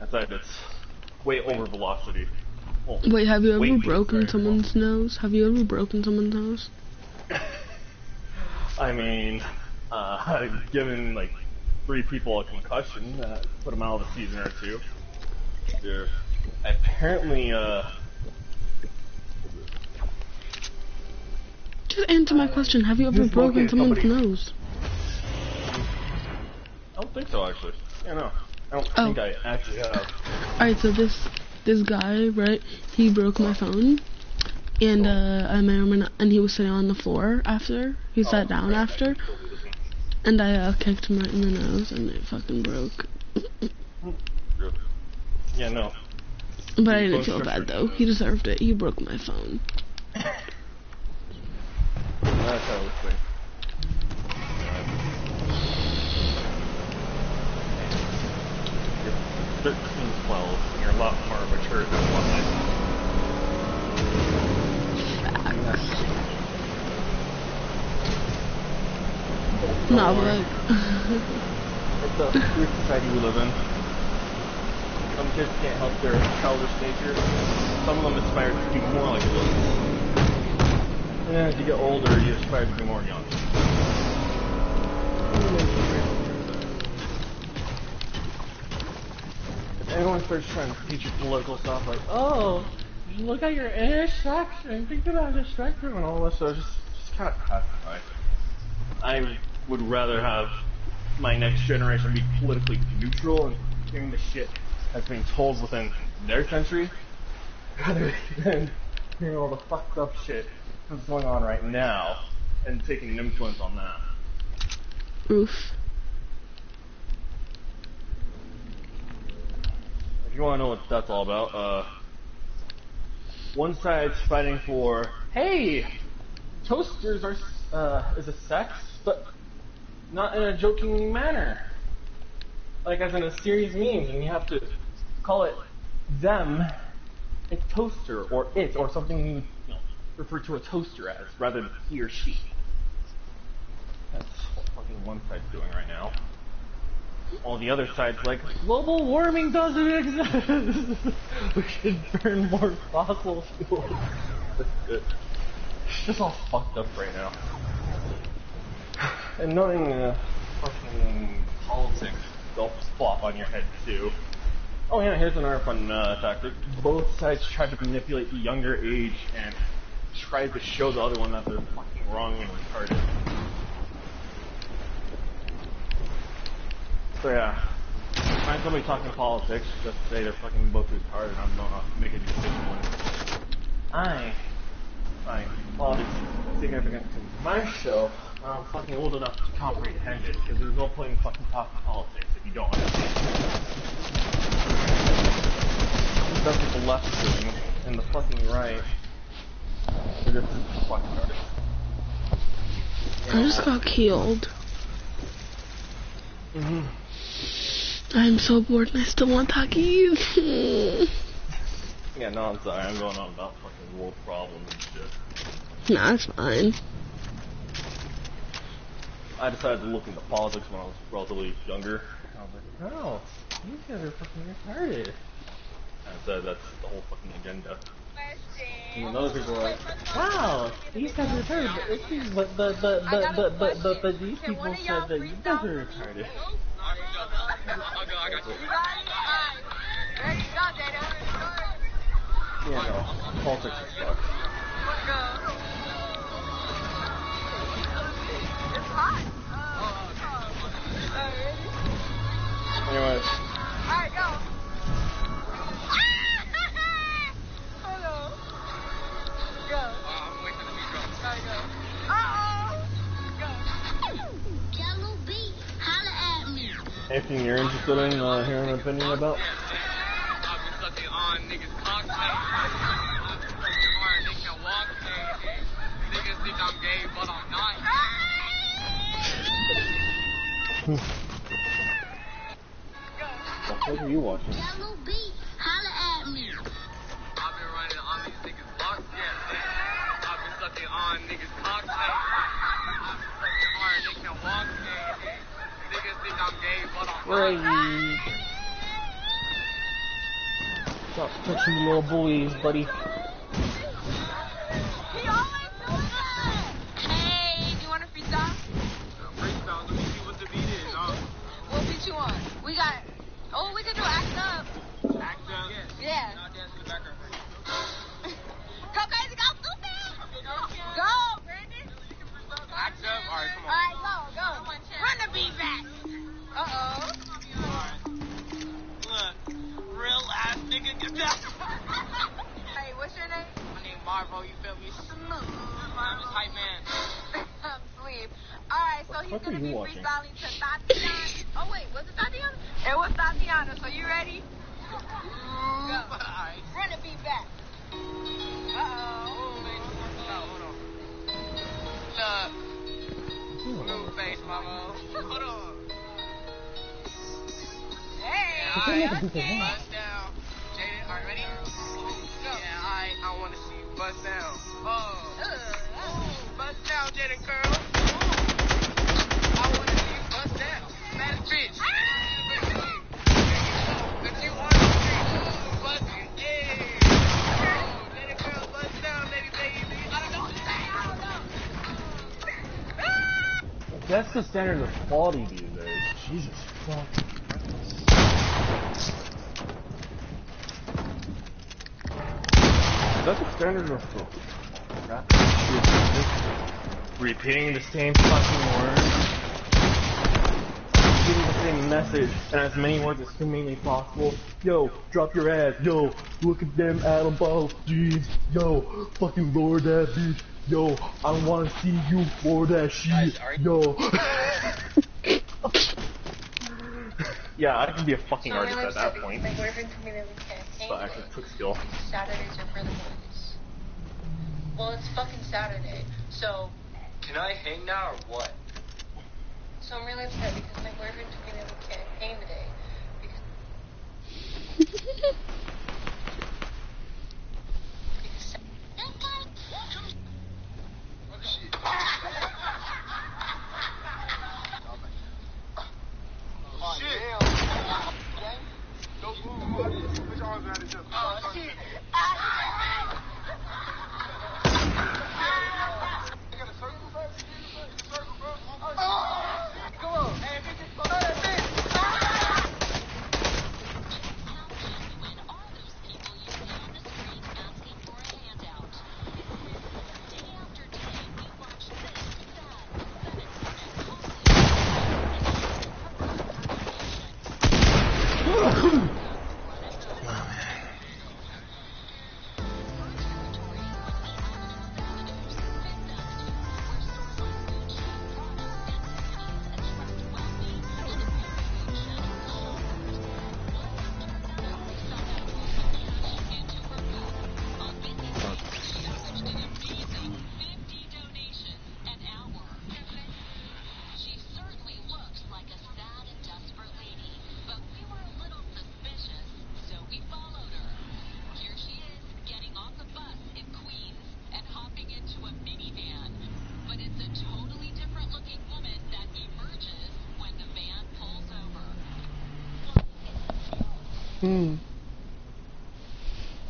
That's right, it's way over velocity. Well, wait, have you ever broken someone's nose? Have you ever broken someone's nose? I mean, I've given like 3 people a concussion, put them out of a season or 2. They're apparently, Just answer my question. Have you ever broken someone's nose? I don't think so, actually. Yeah, no. I don't think I actually have. Alright, so this guy, right, he broke my phone, And I may or may not, and he was sitting on the floor after. He sat down after. And I kicked him right in the nose, and it fucking broke. Yeah, no. But I didn't feel bad though. He deserved it. He broke my phone. That's how it looks like. You're 13, 12. You're a lot more mature than what I am. No, but It's a weird society we live in. Some kids can't help their childish nature. Some of them aspire to be more like adults. And then as you get older, you aspire to be more young. If anyone starts trying to teach you political stuff like, oh, look at your intersection, think about the spectrum and all this stuff, just kind of pass it by. I would rather have my next generation be politically neutral and hearing the shit that's being told within their century, rather than hearing all the fucked up shit that's going on right now and taking an influence on that. oof. If you want to know what that's all about, one side's fighting for, hey, toasters are is a sex, but not in a joking manner, like as in a serious means, and you have to call it them a toaster or it or something you refer to a toaster as rather than he or she. That's what fucking one side's doing right now. All the other side's like, global warming doesn't exist. We should burn more fossil fuels. It's just all fucked up right now. And knowing fucking politics, they'll flop on your head too. Oh yeah, here's another fun tactic. Both sides try to manipulate the younger age and try to show the other one that they're fucking wrong and retarded. So yeah, find somebody talking politics, just say they're fucking both retarded and I'm not making a decision when I find politics significant to my show. I'm fucking old enough to comprehend it, because there's no point in fucking talking politics if you don't understand it. That's what the left's doing, and the fucking right, they're just fucking retarded. I just got killed. I'm so bored and I still want Takis. Yeah, no, I'm sorry, I'm going on about fucking world problems and shit. Nah, it's fine. I decided to look into politics when I was relatively younger. I was like, oh, these guys are fucking retarded. And so that's the whole fucking agenda. And then other people are like, wow, these guys are retarded, but it's these, but these people said that you guys are retarded. Yeah, no, politics is fucked. Anyways. Alright, go. Hello. Go. I'm waiting for the beat drop. Alright, go. Go. Yellow beat, holla at me. Anything you're interested in hearing an opinion about? I've been sucking on niggas' cock, They can walk, niggas think I'm gay, but I'm not. What the fuck are you watching? Yellow beat, holla at me. I've been running on these niggas' blocks, I've been sucking on niggas' cock, I've been sucking hard, they can walk, Niggas think I'm gay, but I'm not. Stop touching little boys, buddy. He always does that. Hey, do you want to freestyle? Freestyle, let me see what the beat is, What beat you on? We got... Oh, we can do Act Up. Act Up? Yeah. I'll dance in the background. Go crazy, go stupid! Go, Brandon! Act Up? Alright, come on. Alright, go. Run the beat back. Uh-oh. Look, real ass nigga, get down. Hey, what's your name? My name Marvo, you feel hype man. I'm asleep. Alright, so he's gonna be freestyling to Tatiana. Oh wait, was it Tatiana? It was Tatiana, so you ready? Go. Run the beat back. Uh-oh. Hold on. Look. Blue face, mama. Hold on. Hey, alright, okay. Bust down. Jaden, alright, ready? Go. Yeah, alright, I wanna see you bust down. Bust down, Jaden girl. I wanna see you bust down. That bitch. If you want to bust it, yeah. Jaden girl, bust down, baby. I don't know what to say. That's the standard of quality these days. Jesus fuck. That's the standard of rap. Repeating the same fucking words, giving the same message, and as many words as humanly possible. Yo, drop your ass. Yo, look at them Adam Ball jeans. Yo, fucking lower that bitch. Yo, I wanna see you for that shit. Yo. Yeah, I could be a fucking artist at that point. My boyfriend told me that we can't hang. But actually took skill. Saturdays are for the boys. Well, it's fucking Saturday, so. Can I hang now or what? So I'm really upset because my boyfriend told me that we can't hang today.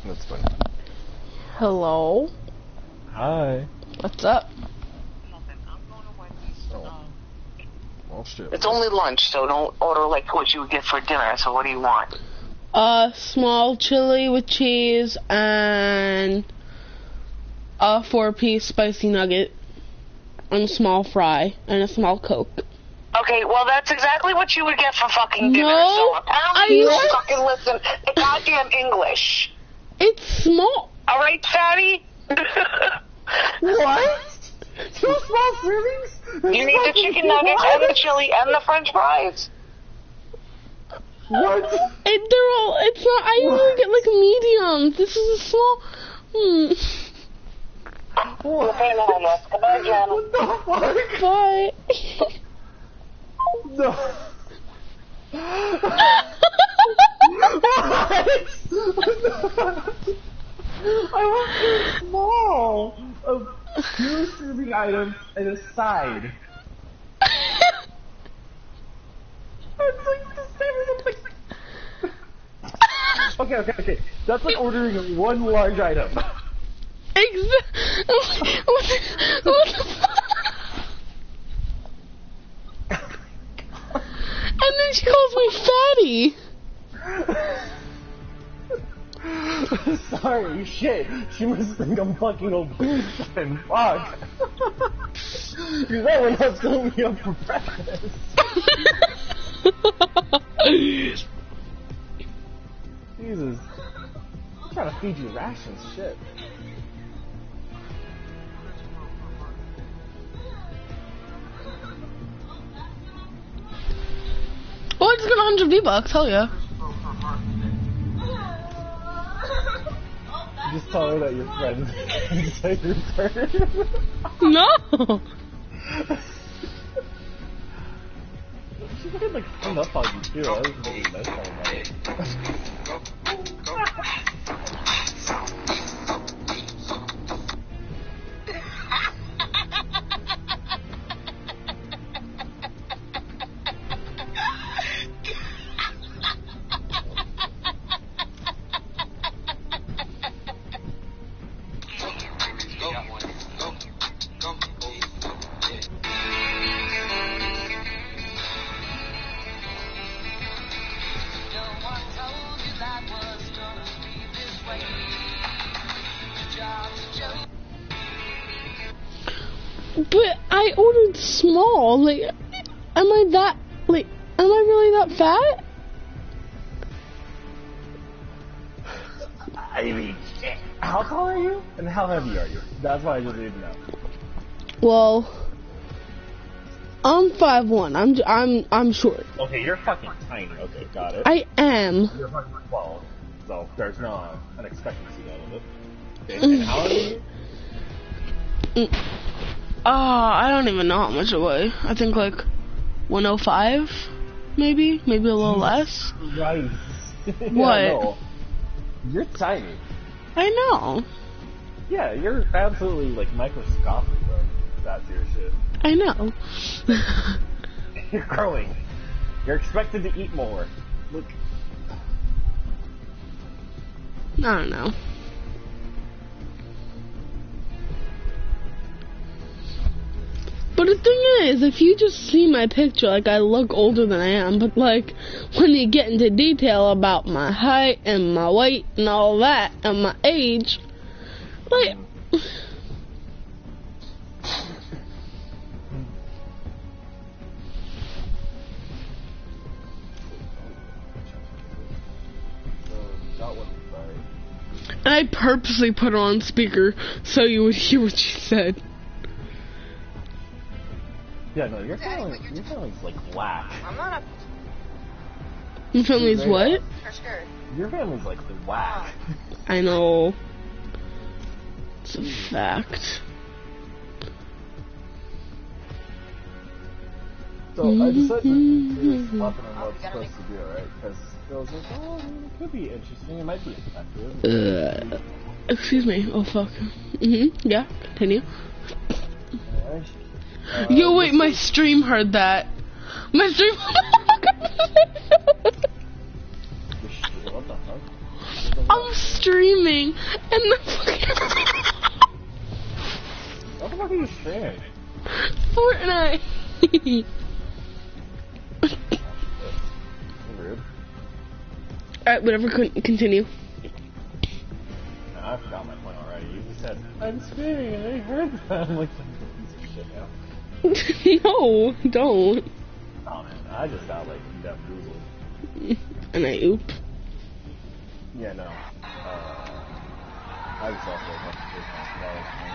That's funny. Hello? Hi. What's up? Oh shit. It's only lunch, so don't order like what you would get for dinner. So what do you want? Small chili with cheese and a 4-piece spicy nugget and a small fry and a small Coke. Okay, well that's exactly what you would get for fucking dinner. No, so apparently you fucking listen to goddamn English. It's small. All right, fatty. What? 2 small servings? You need the chicken nuggets and the chili and the French fries. What? They're all. It's not. I usually get like medium. This is a small. Okay, now, yes. Goodbye, Jen. What the fuck? Bye. No. I want too small of 2 serving items and a side. It's like the same as Okay. That's like ordering 1 large item. Exactly. What the fuck? And then she calls me fatty. Sorry, shit. She must think I'm fucking obese and fuck. Because that one was filling me up for breakfast. Jesus. I'm trying to feed you rations, shit. just got 100 V-Bucks, hell yeah. Just tell her that your friends can say your turn. No! She fucking like hung up on you too. That was really nice about it. But I ordered small, like, am I really that fat? I mean, how tall are you? And how heavy are you? That's what I just need to know. Well, I'm 5'1". I'm short. Okay, you're fucking tiny. Okay, got it. I am. You're fucking 12, so there's no unexpectancy out of it. Okay, and how old are you? I don't even know how much it weigh. I think like 105, maybe a little less. Right. What? No. You're tiny. I know. Yeah, you're absolutely like microscopic, bro. That's your shit. I know. You're growing. You're expected to eat more. Look. I don't know. But the thing is, if you just see my picture, like, I look older than I am, but, like, when you get into detail about my height and my weight and all that, and my age, like... And I purposely put her on speaker so you would hear what she said. Yeah, no, your family's like whack. I'm not Your family's what? scared. Your family's like whack. I know. It's a fact. So I decided to do swapping on what it's supposed to do, right? Because I was like, oh, it could be interesting. It might be effective. Excuse me. Oh fuck. Yeah. Continue. Anyway, Yo, wait. My stream heard that. My stream. What the fuck? I'm streaming, and the What the fuck are you streaming? Fortnite. Rude. Alright, whatever. Continue. No, I forgot my point already. You just said, I'm streaming and I heard that. I'm like, piece of shit now. No, don't. Oh man, I just got like bamboozled. And I oop. Yeah, no. I just lost like $1,000.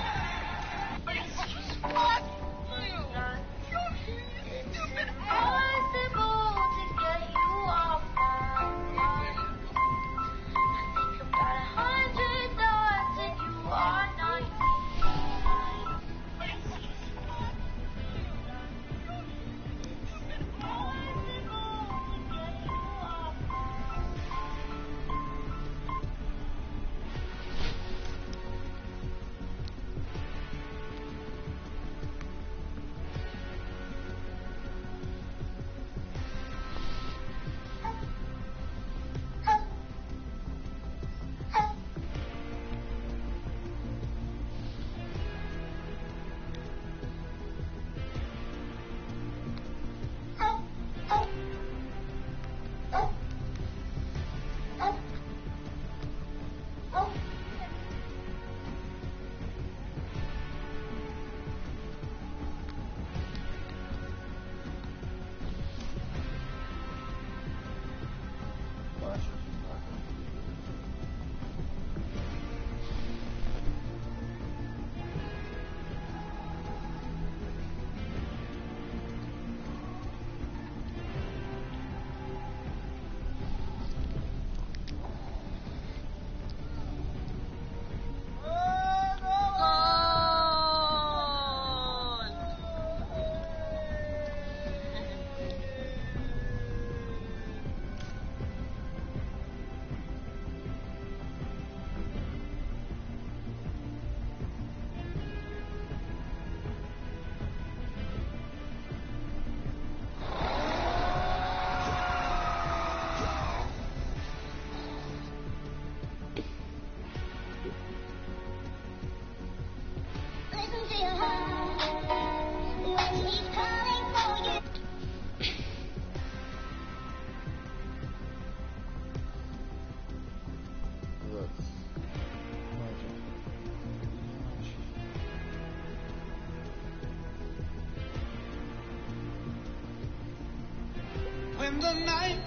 When the night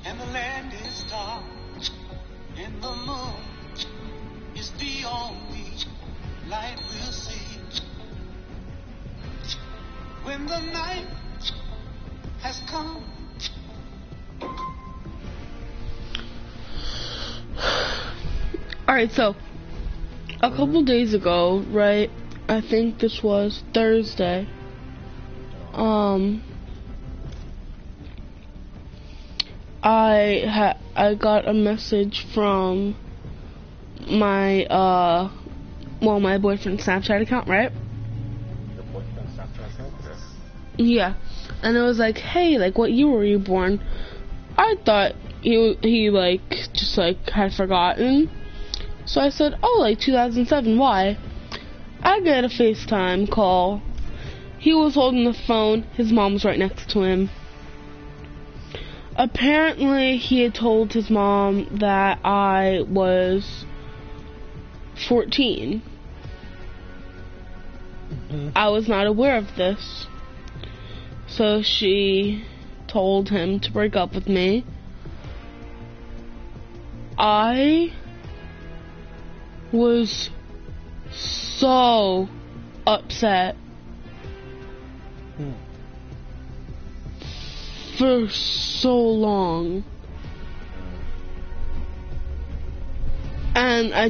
and the land is dark and the moon is the only light we'll see. When the night has come. Alright, so a couple days ago, right? I think this was Thursday. I got a message from my my boyfriend's Snapchat account, right? Your boyfriend's Snapchat account? Yeah, and it was like, hey, like, what year were you born? I thought he like just like had forgotten, so I said, oh, like 2007. Why? I get a FaceTime call. He was holding the phone. His mom was right next to him. Apparently, he had told his mom that I was 14. I was not aware of this. So she told him to break up with me. I was so upset for so long. And I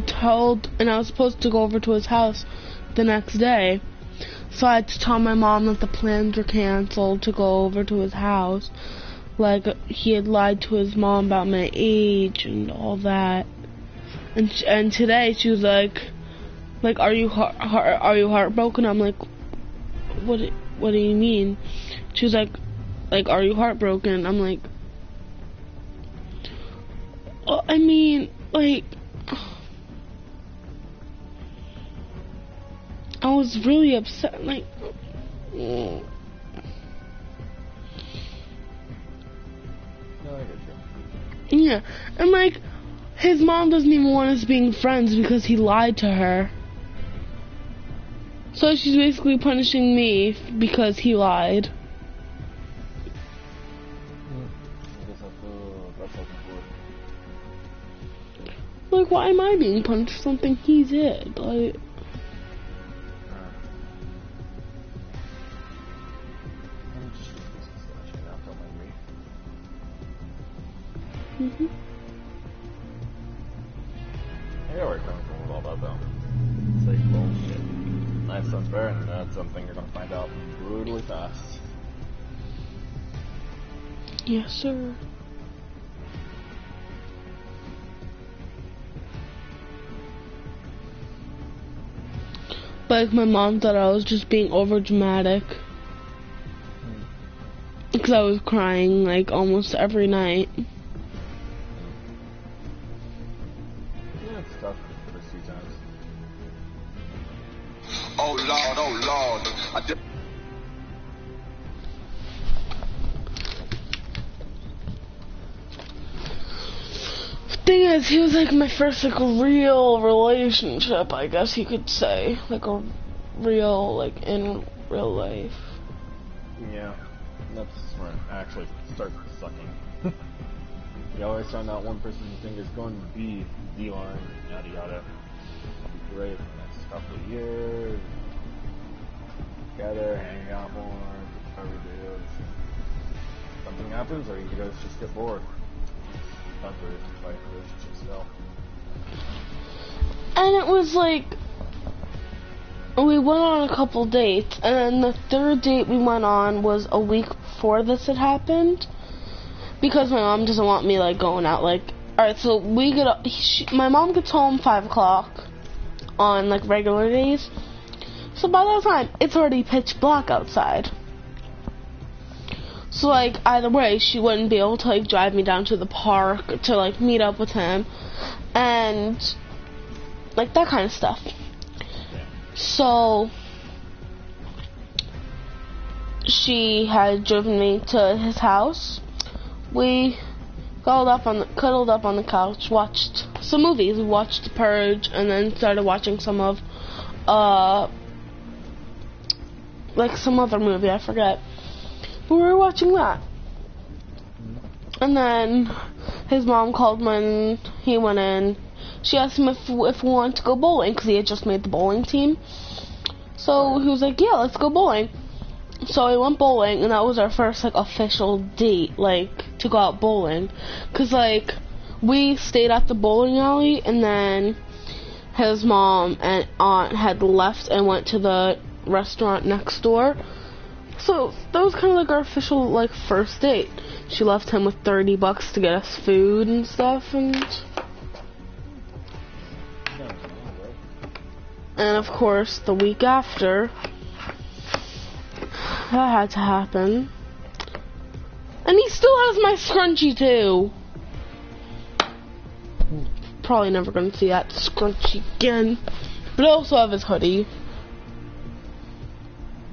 was supposed to go over to his house the next day. So I had to tell my mom that the plans were canceled to go over to his house. Like, he had lied to his mom about my age and all that. And today she was like, are you heartbroken? I'm like, what do you mean? She was like, are you heartbroken? I'm like, oh, I mean, like, I was really upset, like, No, I get you. yeah, and like, his mom doesn't even want us being friends because he lied to her. So she's basically punishing me because he lied. Like, why am I being punished for something he did? Like, I get where you're coming from with all that, though. It's like, bullshit. Nice sounds fair, and that's something you're gonna find out brutally fast. yes, sir. Like, my mom thought I was just being over dramatic. Because I was crying, like, almost every night. Yeah, it's tough the first few times. Oh Lord, I did. Thing is, he was like my first like real relationship, I guess you could say, like a real, like, in real life. Yeah, that's where it actually starts sucking. You always find out one person you think is going to be the one, yada yada. Be great for the next couple of years. Together, hang out more, whatever it is. Something happens, or you guys just get bored. That's where relationships go. And it was like, we went on a couple dates, and then the third date we went on was a week before this had happened, because my mom doesn't want me like going out. Like, alright, so we get up, my mom gets home 5 o'clock on like regular days, so by that time it's already pitch black outside. So, like, either way, she wouldn't be able to, like, drive me down to the park to, like, meet up with him. And, like, that kind of stuff. So, she had driven me to his house. We cuddled up on the couch, watched some movies. We watched The like some other movie, I forget. But we were watching that. And then his mom called when he went in. She asked him if we wanted to go bowling, because he had just made the bowling team. So he was like, yeah, let's go bowling. So we went bowling, and that was our first, like, official date, like, to go out bowling. Because, like, we stayed at the bowling alley, and then his mom and aunt had left and went to the restaurant next door. So that was kind of like our official, like, first date. She left him with $30 to get us food and stuff, and of course, the week after, that had to happen. And he still has my scrunchie, too. Probably never gonna see that scrunchie again. But I also have his hoodie.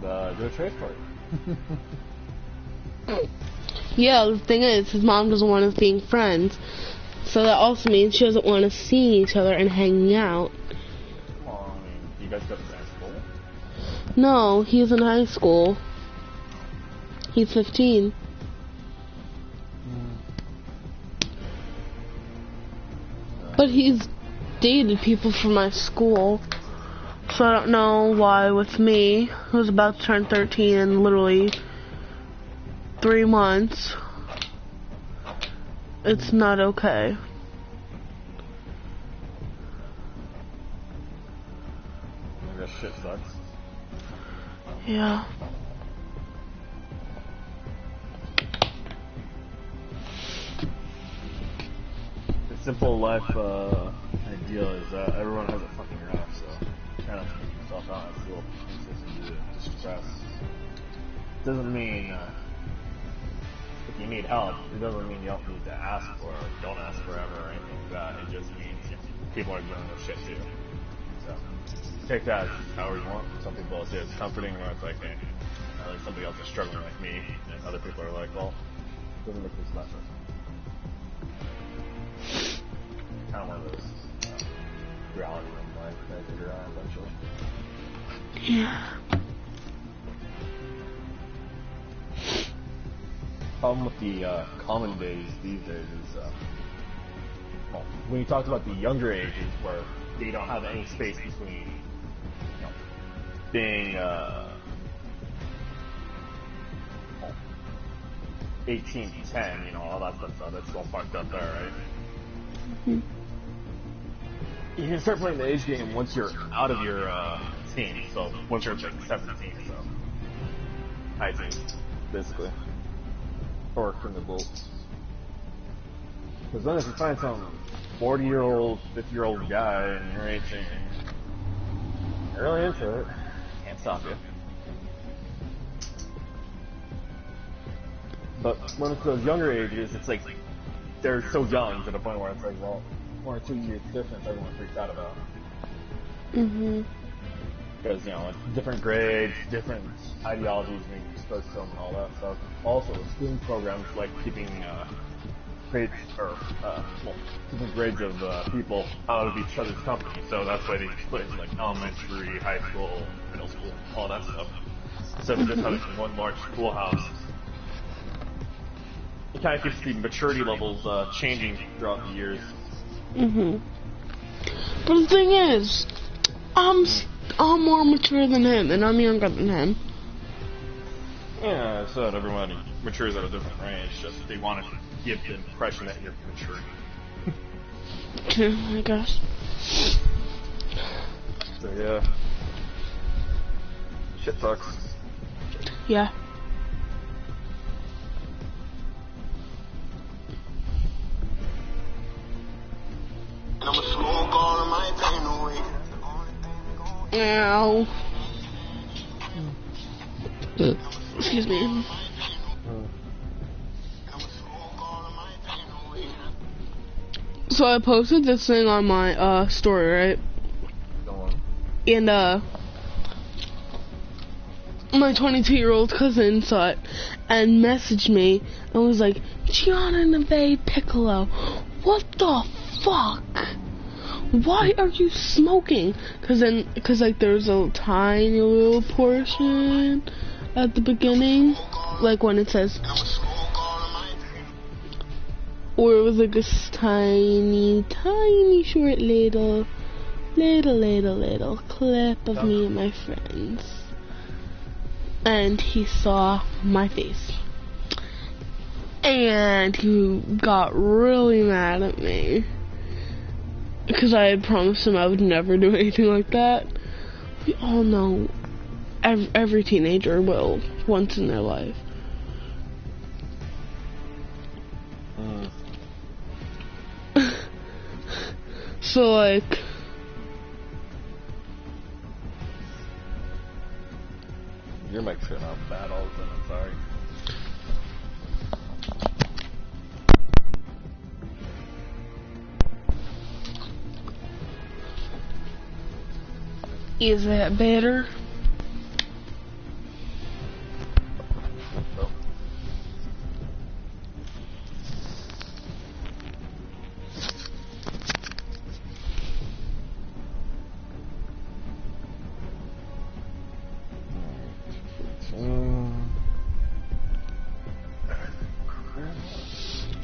Do a trace part. Yeah, the thing is, his mom doesn't want us being friends. So that also means she doesn't want us seeing each other and hanging out. Well, I mean, you guys go to the same school? No, he's in high school. He's 15. But he's dated people from my school. So I don't know why with me, who's about to turn 13 in literally 3 months, it's not okay. I guess shit sucks. Yeah. The simple life ideal is that everyone has a fucking rough, so try not to make yourself out as little pieces and distress. Doesn't mean if you need help, it doesn't mean you don't need to ask for it, don't ask forever or anything like that. It just means people are dealing with shit too. So take that however you want. Some people say it's comforting, or it's like, hey, like somebody else is struggling like me, and other people are like, well, it doesn't make this lesser. Kind of one of those reality room life that I figure out eventually. Yeah. Problem with the common days these days is, well, when you talk about the younger ages where they don't have any space between, you know, being 18 to 10, you know, all that stuff that's all fucked up there, right? Mm-hmm. You can start playing the age game once you're out of your teens, so once you're like 17, so high teens, basically. Or from the bolts. Because then if you find some 40-year-old, 50-year-old guy and you're 18, you're really into it, can't stop you. But when it's those younger ages, it's like they're so young to the point where it's like, well, 1 or 2 years difference everyone freaks out about. Mhm. Because, you know, different grades, different ideologies being exposed to them and all that stuff. Also, schooling programs like keeping grades, or, well, different grades of people out of each other's company. So that's why they split into like elementary, high school, middle school, all that stuff. Instead of just having one large schoolhouse. It kind of keeps the maturity levels changing throughout the years. Mhm. But the thing is, I'm more mature than him, and I'm younger than him. Yeah, I said everyone matures at a different range. Just they want to give the impression that you're mature. I guess. So yeah, shit sucks. Yeah. I'ma smoke all of my pain away. Ow. Excuse me. So I posted this thing on my story, right? Go on. And my 22-year-old cousin saw it and messaged me and was like, Gianna Neve Piccolo, what the fuck? why are you smoking? Cause like there's a tiny little portion at the beginning, like when it says, or it was like this tiny short little clip of me and my friends, and he saw my face, and he got really mad at me. Because I had promised him I would never do anything like that. We all know every teenager will once in their life. So like, your mic's going out bad all of a sudden, I'm sorry. Is that better? No.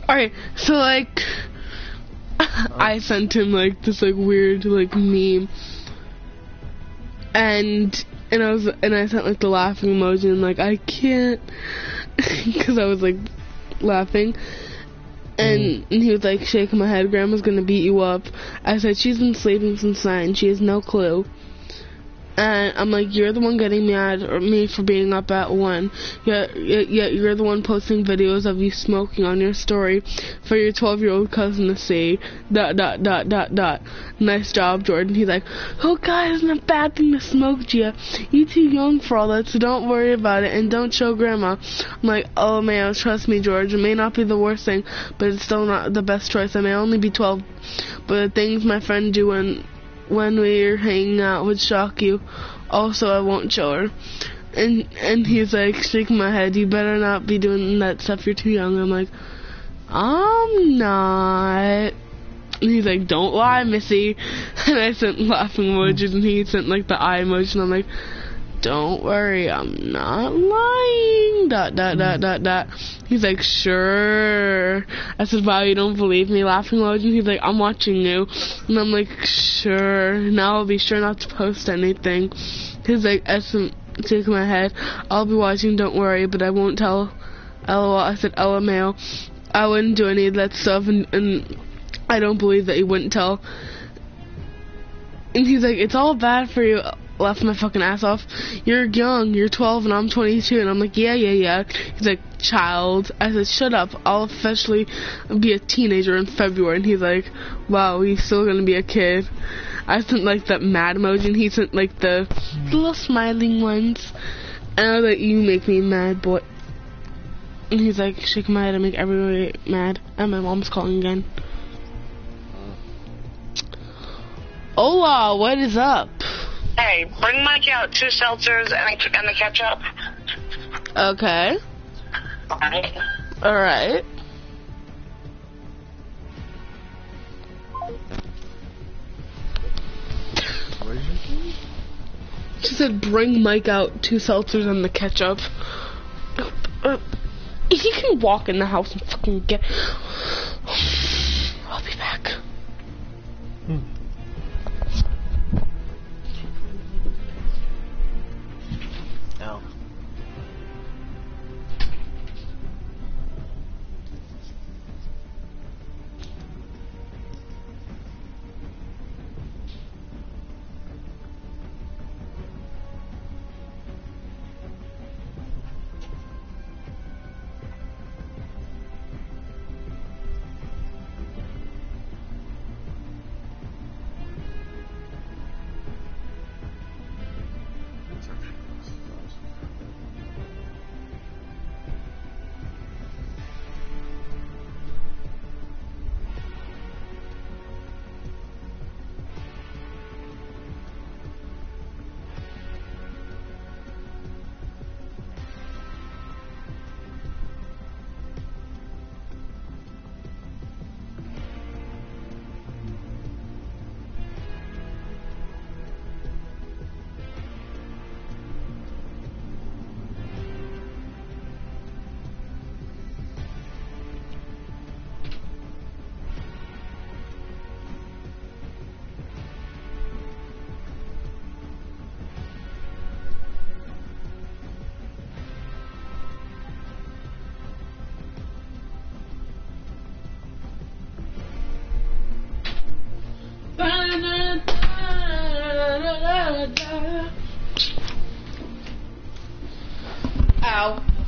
Alright, so like, I sent him like this like weird like meme. And I sent like the laughing emoji and like I can't, because I was like laughing, and he was like shaking my head. Grandma's gonna beat you up. I said she's been sleeping since 9. She has no clue. And I'm like, you're the one getting mad at me for being up at 1. Yet you're the one posting videos of you smoking on your story for your 12-year-old cousin to see. ... Nice job, Jordan. He's like, oh God, isn't it a bad thing to smoke, Gia? You too young for all that, so don't worry about it and don't show Grandma. I'm like, oh man, trust me, George. It may not be the worst thing, but it's still not the best choice. I may only be 12, but the things my friend do when we're hanging out would shock you. Also, I won't show her. And he's like shaking my head, you better not be doing that stuff, you're too young. I'm like, I'm not. And he's like, don't lie, Missy. And I sent laughing emojis, and he sent like the eye emoji, and I'm like, don't worry, I'm not lying. ... He's like, sure. I said, wow, you don't believe me? Laughing emoji. He's like, I'm watching you. And I'm like, sure. Now I'll be sure not to post anything. He's like, shaking my head. I'll be watching, don't worry, but I won't tell. LOL. I said, LMAO. I wouldn't do any of that stuff, and I don't believe that you wouldn't tell. And he's like, it's all bad for you. Laughed my fucking ass off. You're young, you're 12 and I'm 22. And I'm like, yeah. He's like, child. I said, shut up, I'll officially be a teenager in February. And he's like, wow, he's still gonna be a kid. I sent like that mad emoji, and he sent like the little smiling ones. And I was like, you make me mad, boy. And he's like, shaking my head, I make everybody mad. And my mom's calling again. Hola, what is up? Hey, bring Mike out 2 seltzers and the ketchup. Okay. Alright. Alright. She said, bring Mike out 2 seltzers and the ketchup. He can walk in the house and fucking get... I'll be back. Ow.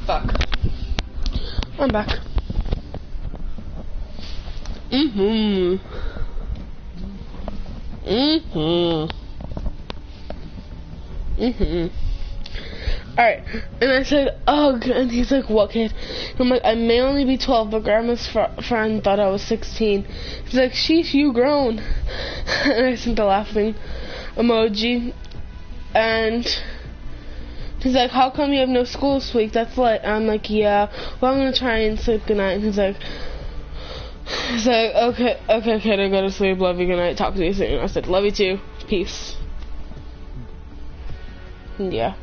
Fuck. I'm back. Alright, and I said, oh, and he's like, what kid? And I'm like, I may only be 12, but grandma's friend thought I was 16. He's like, sheesh, you grown. And I sent the laughing emoji, and he's like, how come you have no school this week? That's late. And I'm like, yeah, well, I'm gonna try and sleep goodnight. And he's like, okay, kid, I go to sleep, love you, goodnight, talk to you soon. I said, love you too, peace. And yeah.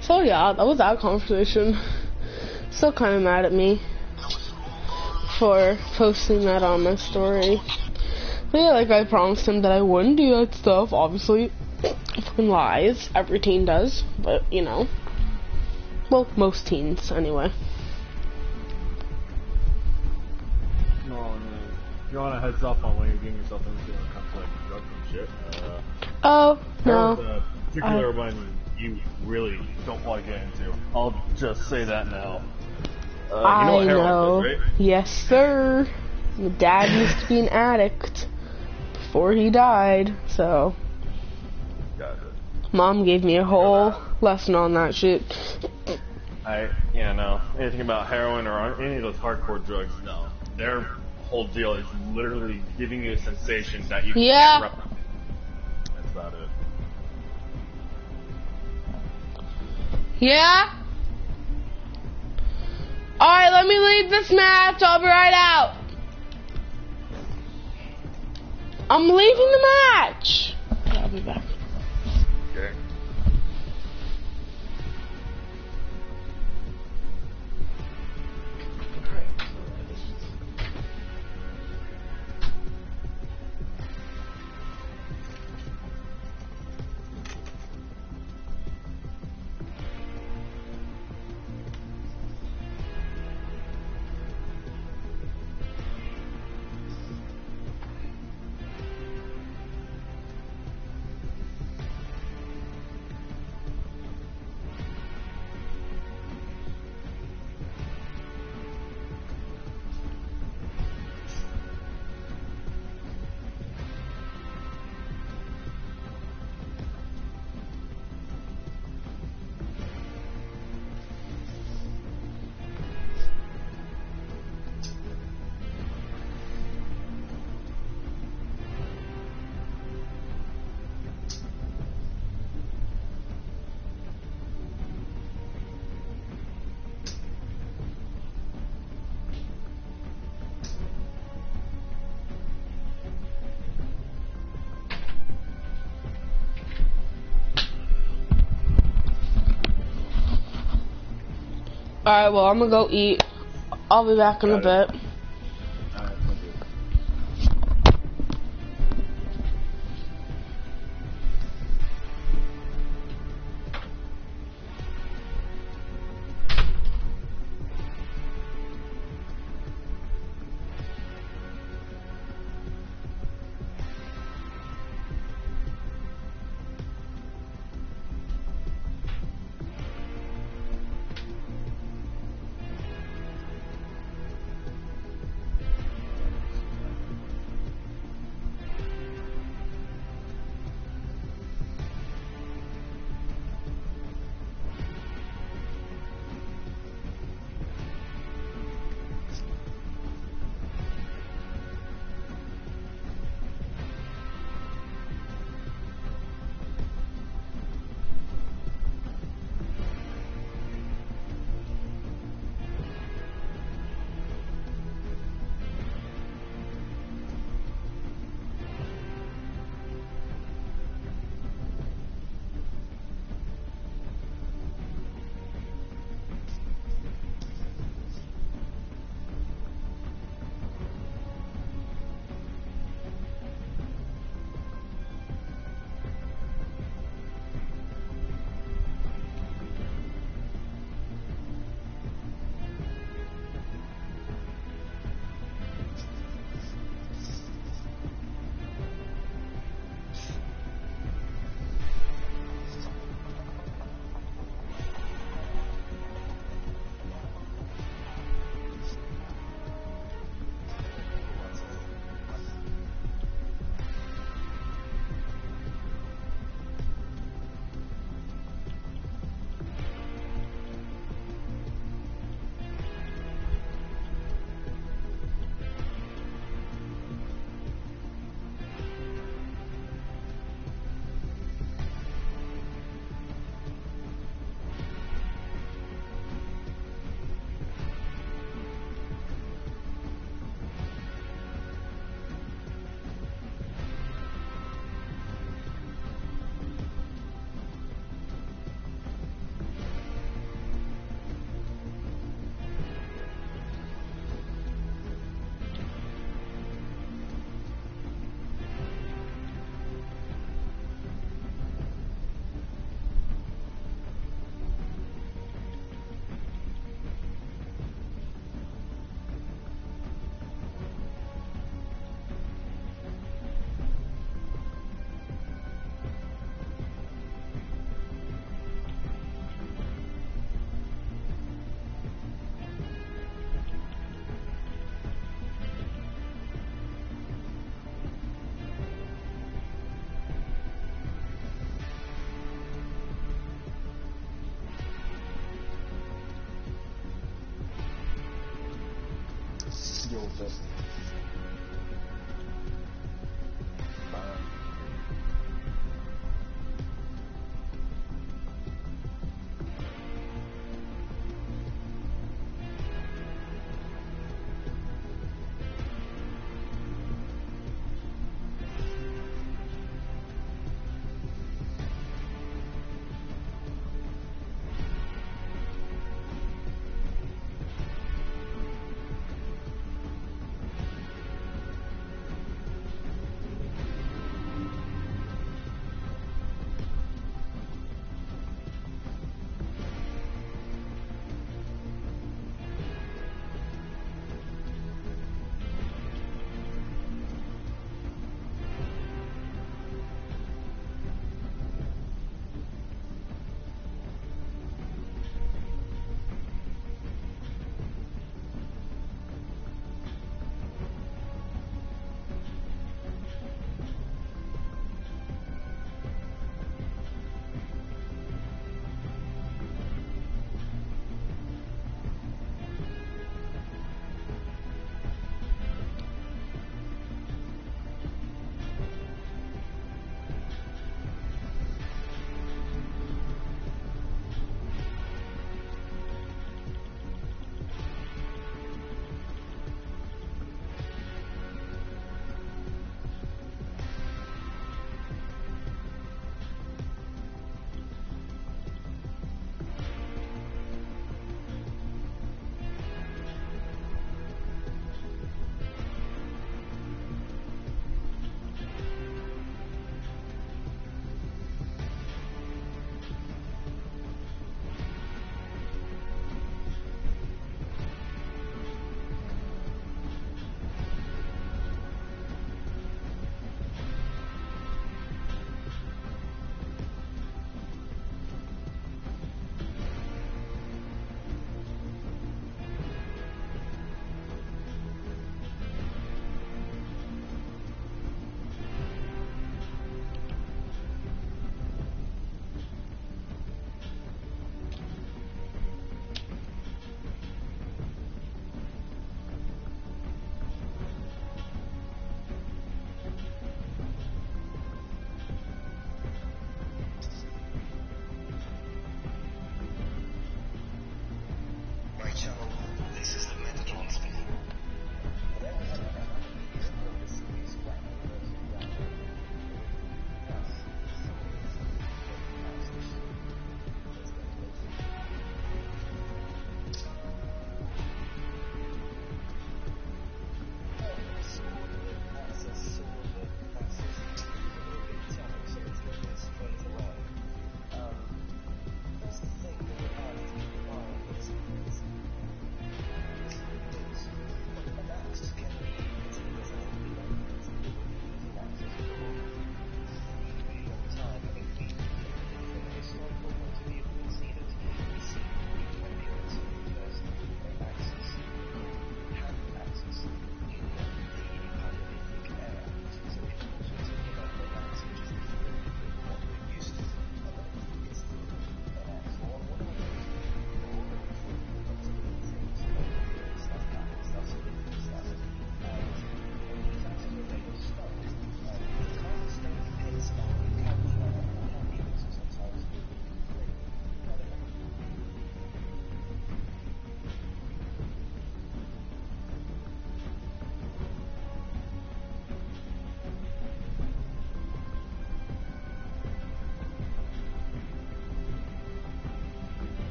So yeah, that was that conversation. Still kind of mad at me for posting that on my story. But yeah, like I promised him that I wouldn't do that stuff. Obviously, fucking lies. Every teen does, but you know. Well, most teens anyway. No, I mean, if you want a heads up on when you're getting yourself into when it comes to like drugs and shit. Oh no. There's a particular one you really don't want to get into. I'll just say that now. You know what heroin is, right? Yes, sir. My dad used to be an addict before he died, so. Gotcha. Mom gave me a whole lesson on that shit. No. Anything about heroin or any of those hardcore drugs, no. Their whole deal is literally giving you a sensation that you can't replicate. That's about it. Yeah? Alright, let me leave this match. I'll be right out. I'm leaving the match. Okay, I'll be back. Okay. Alright, well, I'm gonna go eat. I'll be back in a bit. Alright, thank you. deal with it.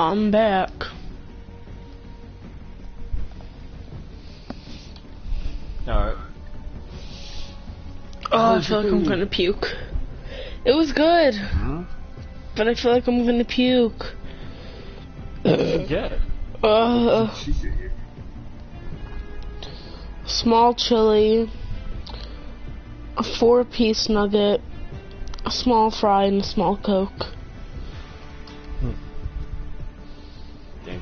I'm back. Alright. Oh, I feel like I'm gonna puke. It was good, but I feel like I'm gonna puke. Yeah. Small chili, a 4-piece nugget, a small fry, and a small Coke. Dang.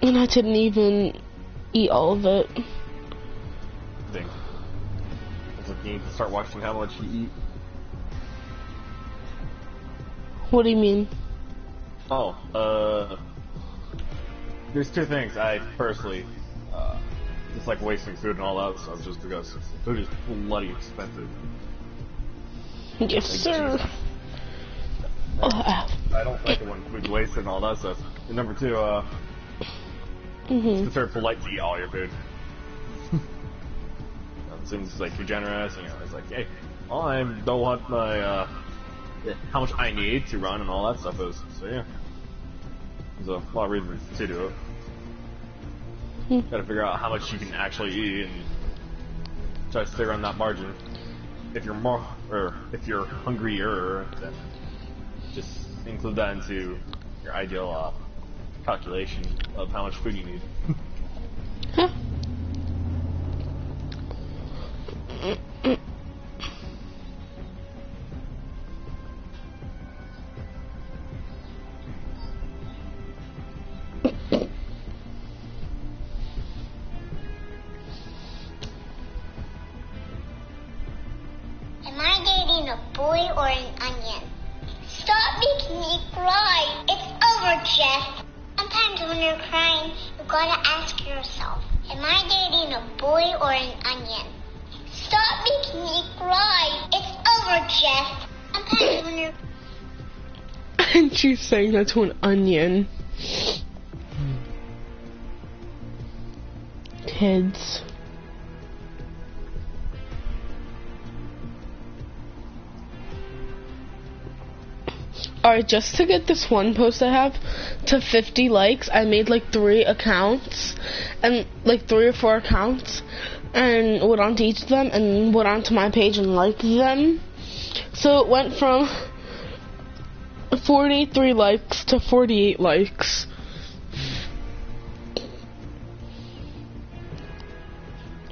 And I didn't even eat all of it. Dang. It's like you need to start watching how much you eat. What do you mean? Oh, there's two things I personally just like wasting food and all that stuff just because food is bloody expensive. Yes, sir. I don't like it when food's wasted and all that stuff. And number two, it's considered polite to eat all your food. It seems like you're generous, and it's like, hey, I don't want my how much I need to run and all that stuff is. So yeah, there's a lot of reasons to do it. Gotta figure out how much you can actually eat and try to stay around that margin. If you're if you're hungrier, then just include that into your ideal calculation of how much food you need. Am I dating a boy or an onion? Stop making me cry. It's over, Jeff. Sometimes when you're crying, you gotta ask yourself, am I dating a boy or an onion? Stop making me cry. It's over, Jeff. Sometimes when you're... And she's saying that to an onion. Kids. Alright, just to get this one post I have to 50 likes, I made like 3 accounts, and like 3 or 4 accounts, and went on to each of them, and went onto my page and liked them. So it went from 43 likes to 48 likes.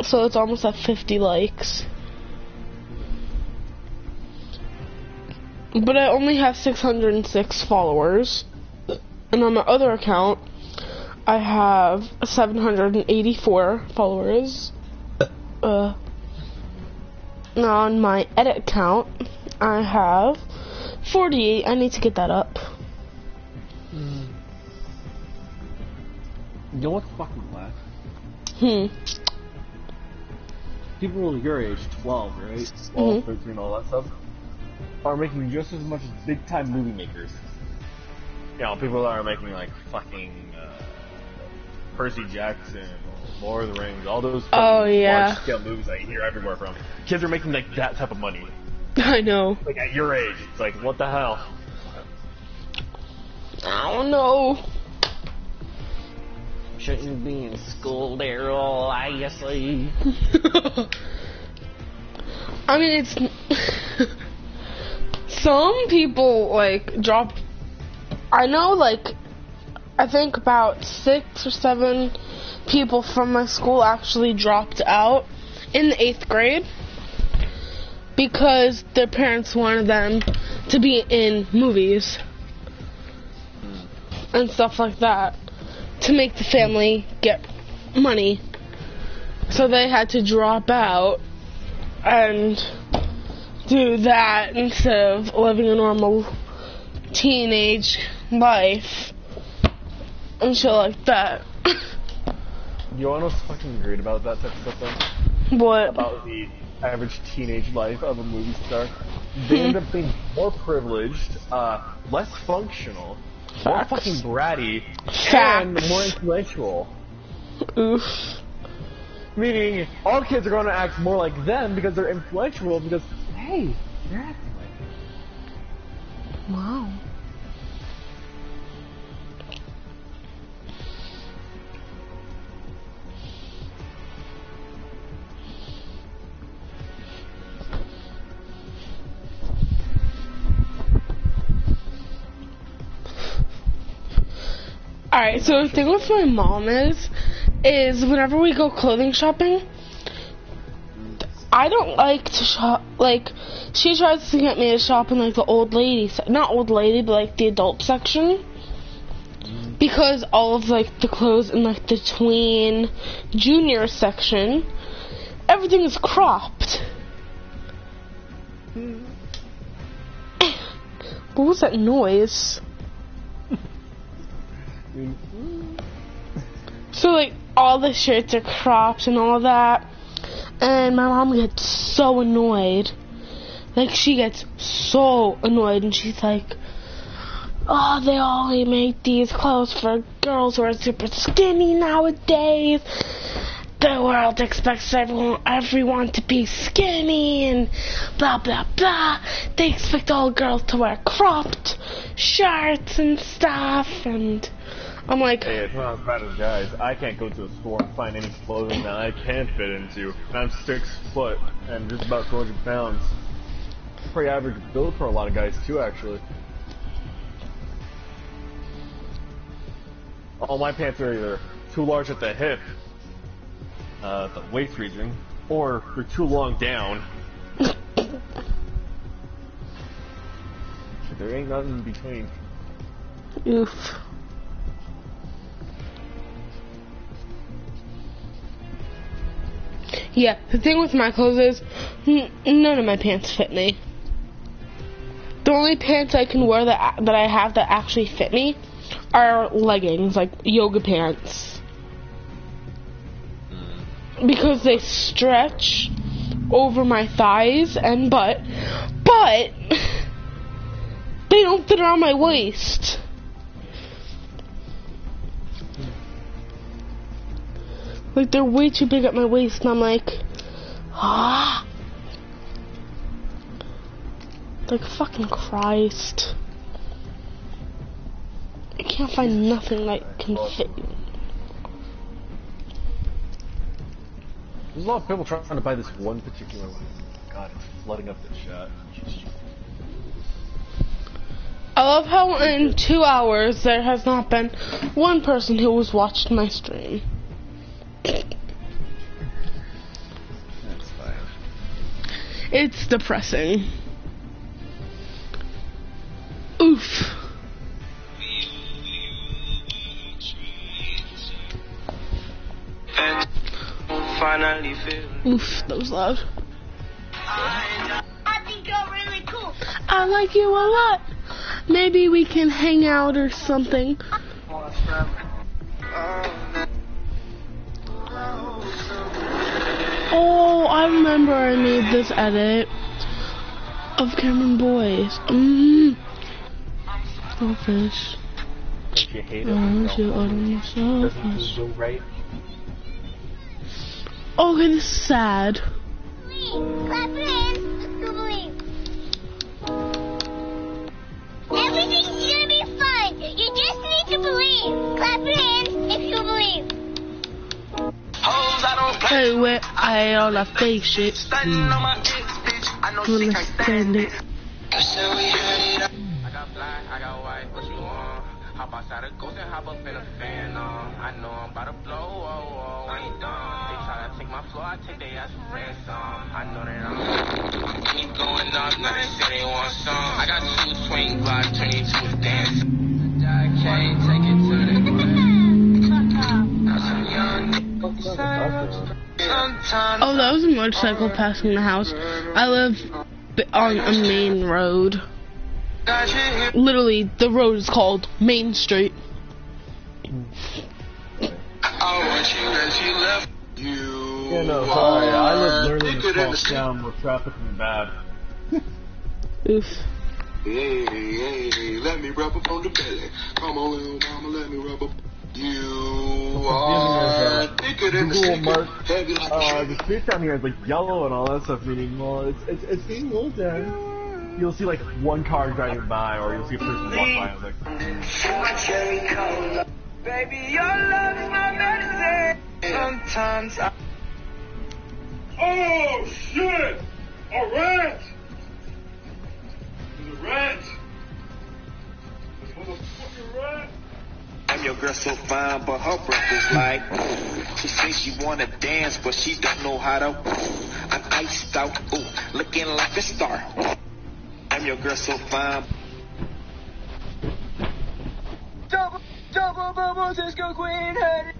So it's almost at 50 likes. But I only have 606 followers. And on my other account, I have 784 followers. And on my edit account, I have 48. I need to get that up. You know what's fucking whack? People your age, 12, right? 12, 13, all that stuff, are making just as much as big-time movie makers. You know, people that are making, like, fucking, Percy Jackson, Lord of the Rings, all those large-scale movies I hear everywhere from. Kids are making, like, that type of money. I know. Like, at your age, it's like, what the hell? I don't know. Shouldn't be in school, Daryl, obviously. I mean, it's... Some people, like, drop... I know, like, I think about 6 or 7 people from my school actually dropped out in the 8th grade because their parents wanted them to be in movies and stuff like that to make the family get money. So they had to drop out and do that instead of living a normal teenage life and shit like that. You know what's fucking great about that type of stuff though? What? About the average teenage life of a movie star. They end up being more privileged, less functional, more fucking bratty, and more influential. Oof. Meaning, all kids are going to act more like them because they're influential because, hey, they're acting like them. Wow. Alright, so the thing with my mom is whenever we go clothing shopping, I don't like to shop, like, she tries to get me to shop in, like, the old lady, not old lady, but, like, the adult section, because all of, like, the clothes in, like, the tween junior section, everything is cropped. What was that noise? So, like, all the shirts are cropped and all that. And my mom gets so annoyed. Like, she gets so annoyed. And she's like, oh, they only make these clothes for girls who are super skinny nowadays. The world expects everyone to be skinny and blah, blah, blah. They expect all girls to wear cropped shirts and stuff. And I'm like, hey, it's not as bad as guys. I can't go to a store and find any clothing that I can fit into. And I'm 6 foot and just about 200 pounds. Pretty average build for a lot of guys too, actually. All my pants are either too large at the hip, the waist region, or they're too long down. There ain't nothing in between. oof. Yeah, the thing with my clothes is, none of my pants fit me. The only pants I can wear that I have that actually fit me are leggings, like yoga pants. Because they stretch over my thighs and butt, but they don't fit around my waist. Like, they're way too big at my waist, and I'm like, ah. Like, fucking Christ. I can't find nothing that can fit you. There's a lot of people trying to buy this one particular one. God, it's flooding up the chat. I love how in 2 hours there has not been one person who has watched my stream. That's fine. It's depressing. Oof. Oof, that was loud. I think you're really cool. I like you a lot. Maybe we can hang out or something. Oh, I remember I made this edit of Cameron Boys. Selfish. If you hate it, Selfish. go right. Okay, this is sad. Clap your hands if you believe. Everything's gonna be fine. You just need to believe. Clap your hands if you believe. Hey, where I all that fake shit. Understand it. I got black, I got white, what you want? Hop outside a ghost and hop up in a fan, I know I'm about to blow, oh, I ain't done. They try to take my floor, I take their ass for ransom. I know that I'm keep going up, now they say they want some. I got 2 swing blocks, 22 is dance. I can't take it to the now some young Oh, that was a motorcycle passing the house. I live on a main road. Literally, the road is called Main Street. Yeah, no, sorry. I live literally in a small town where traffic is bad. Oof. Hey, let me rub up on the belly. Come on, little mama, let me rub up. You are thicker than the sticker, heavy like a the street down here is like yellow and all that stuff, meaning, well, it's getting low down. You'll see like one car driving by, or you'll see a person walk by, and like, baby, your love is my medicine. Sometimes I... Oh, shit! A rat! There's a rat! There's a motherfucking rat! I'm your girl so fine, but her breath is like. She says she wanna dance, but she don't know how to. I'm iced out, ooh, looking like a star. I'm your girl so fine. Double bubble, Cisco Queen, headed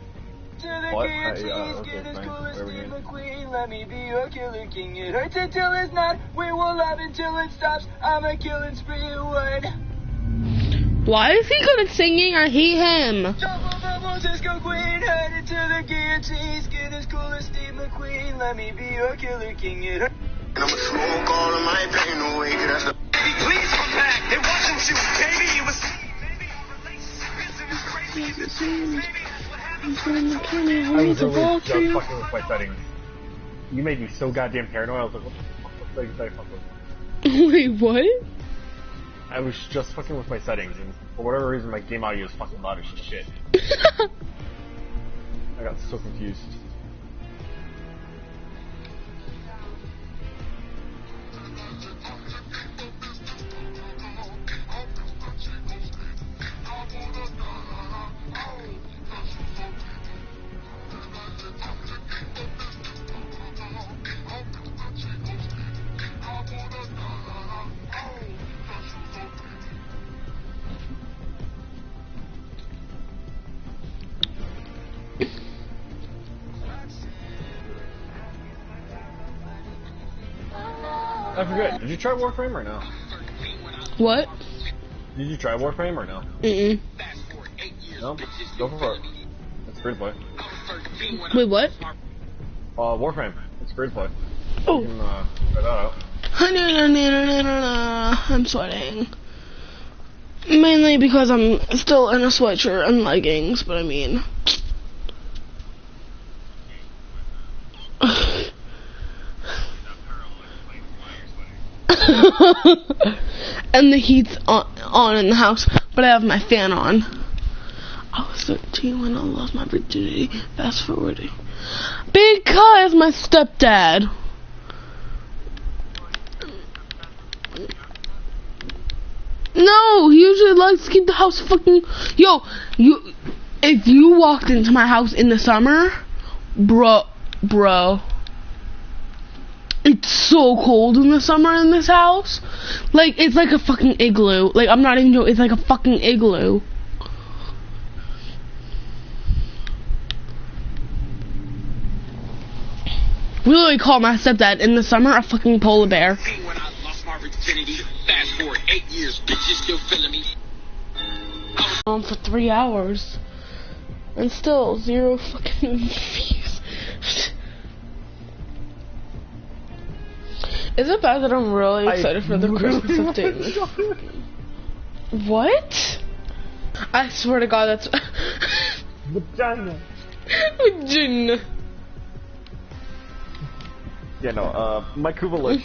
to the What? guillotine, Okay, skin is fine. cool as Where we Steve going? McQueen, let me be your killer king. It hurts until it's not, we will love until it stops. I'm a killing spree one. Why is he good at singing? I hate him. Double bubble, Cisco Queen, headed to the guillotine, skin is cool as Steve McQueen, let me be your killer king. It hurts. I'ma smoke all of my pain away, that's the... Baby, please come back. They wasn't you, baby. It was. I was literally just fucking with my settings. You made me so goddamn paranoid. I was like, what the fuck did I fuck with? Wait, what? I was just fucking with my settings, and for whatever reason, my game audio is fucking loud as shit. I got so confused. I forget. Did you try Warframe or no? What? Did you try Warframe or no? Mm-mm. No? Go for it. It's free to play. Wait, what? Warframe. It's free to play. Oh. You can, try that out. I'm sweating. Mainly because I'm still in a sweatshirt and leggings, but I mean... and the heat's on in the house, but I have my fan on. I was 13 when I lost my virginity. Fast forwarding. Because my stepdad. No, he usually likes to keep the house fucking... Yo, if you walked into my house in the summer, bro. It's so cold in the summer in this house. Like, it's like a fucking igloo. Like, I'm not even joking. It's like a fucking igloo. We literally call my stepdad in the summer a fucking polar bear. When I lost my virginity, fast forward 8 years, bitches still feeling me. On for 3 hours. And still, 0 fucking views. Is it bad that I'm really excited for the Christmas update? What? I swear to God, that's... Vagina. Vagina. Yeah, no, my Kubelik,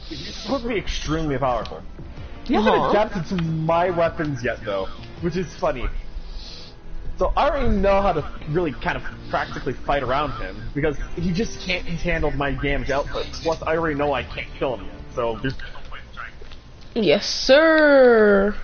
he's supposed to be extremely powerful. He hasn't adapted to my weapons yet, though, which is funny. So I already know how to really kind of practically fight around him, because he just can't handle my damage output. Plus, I already know I can't kill him yet, so there's no point in trying. Yes, sir.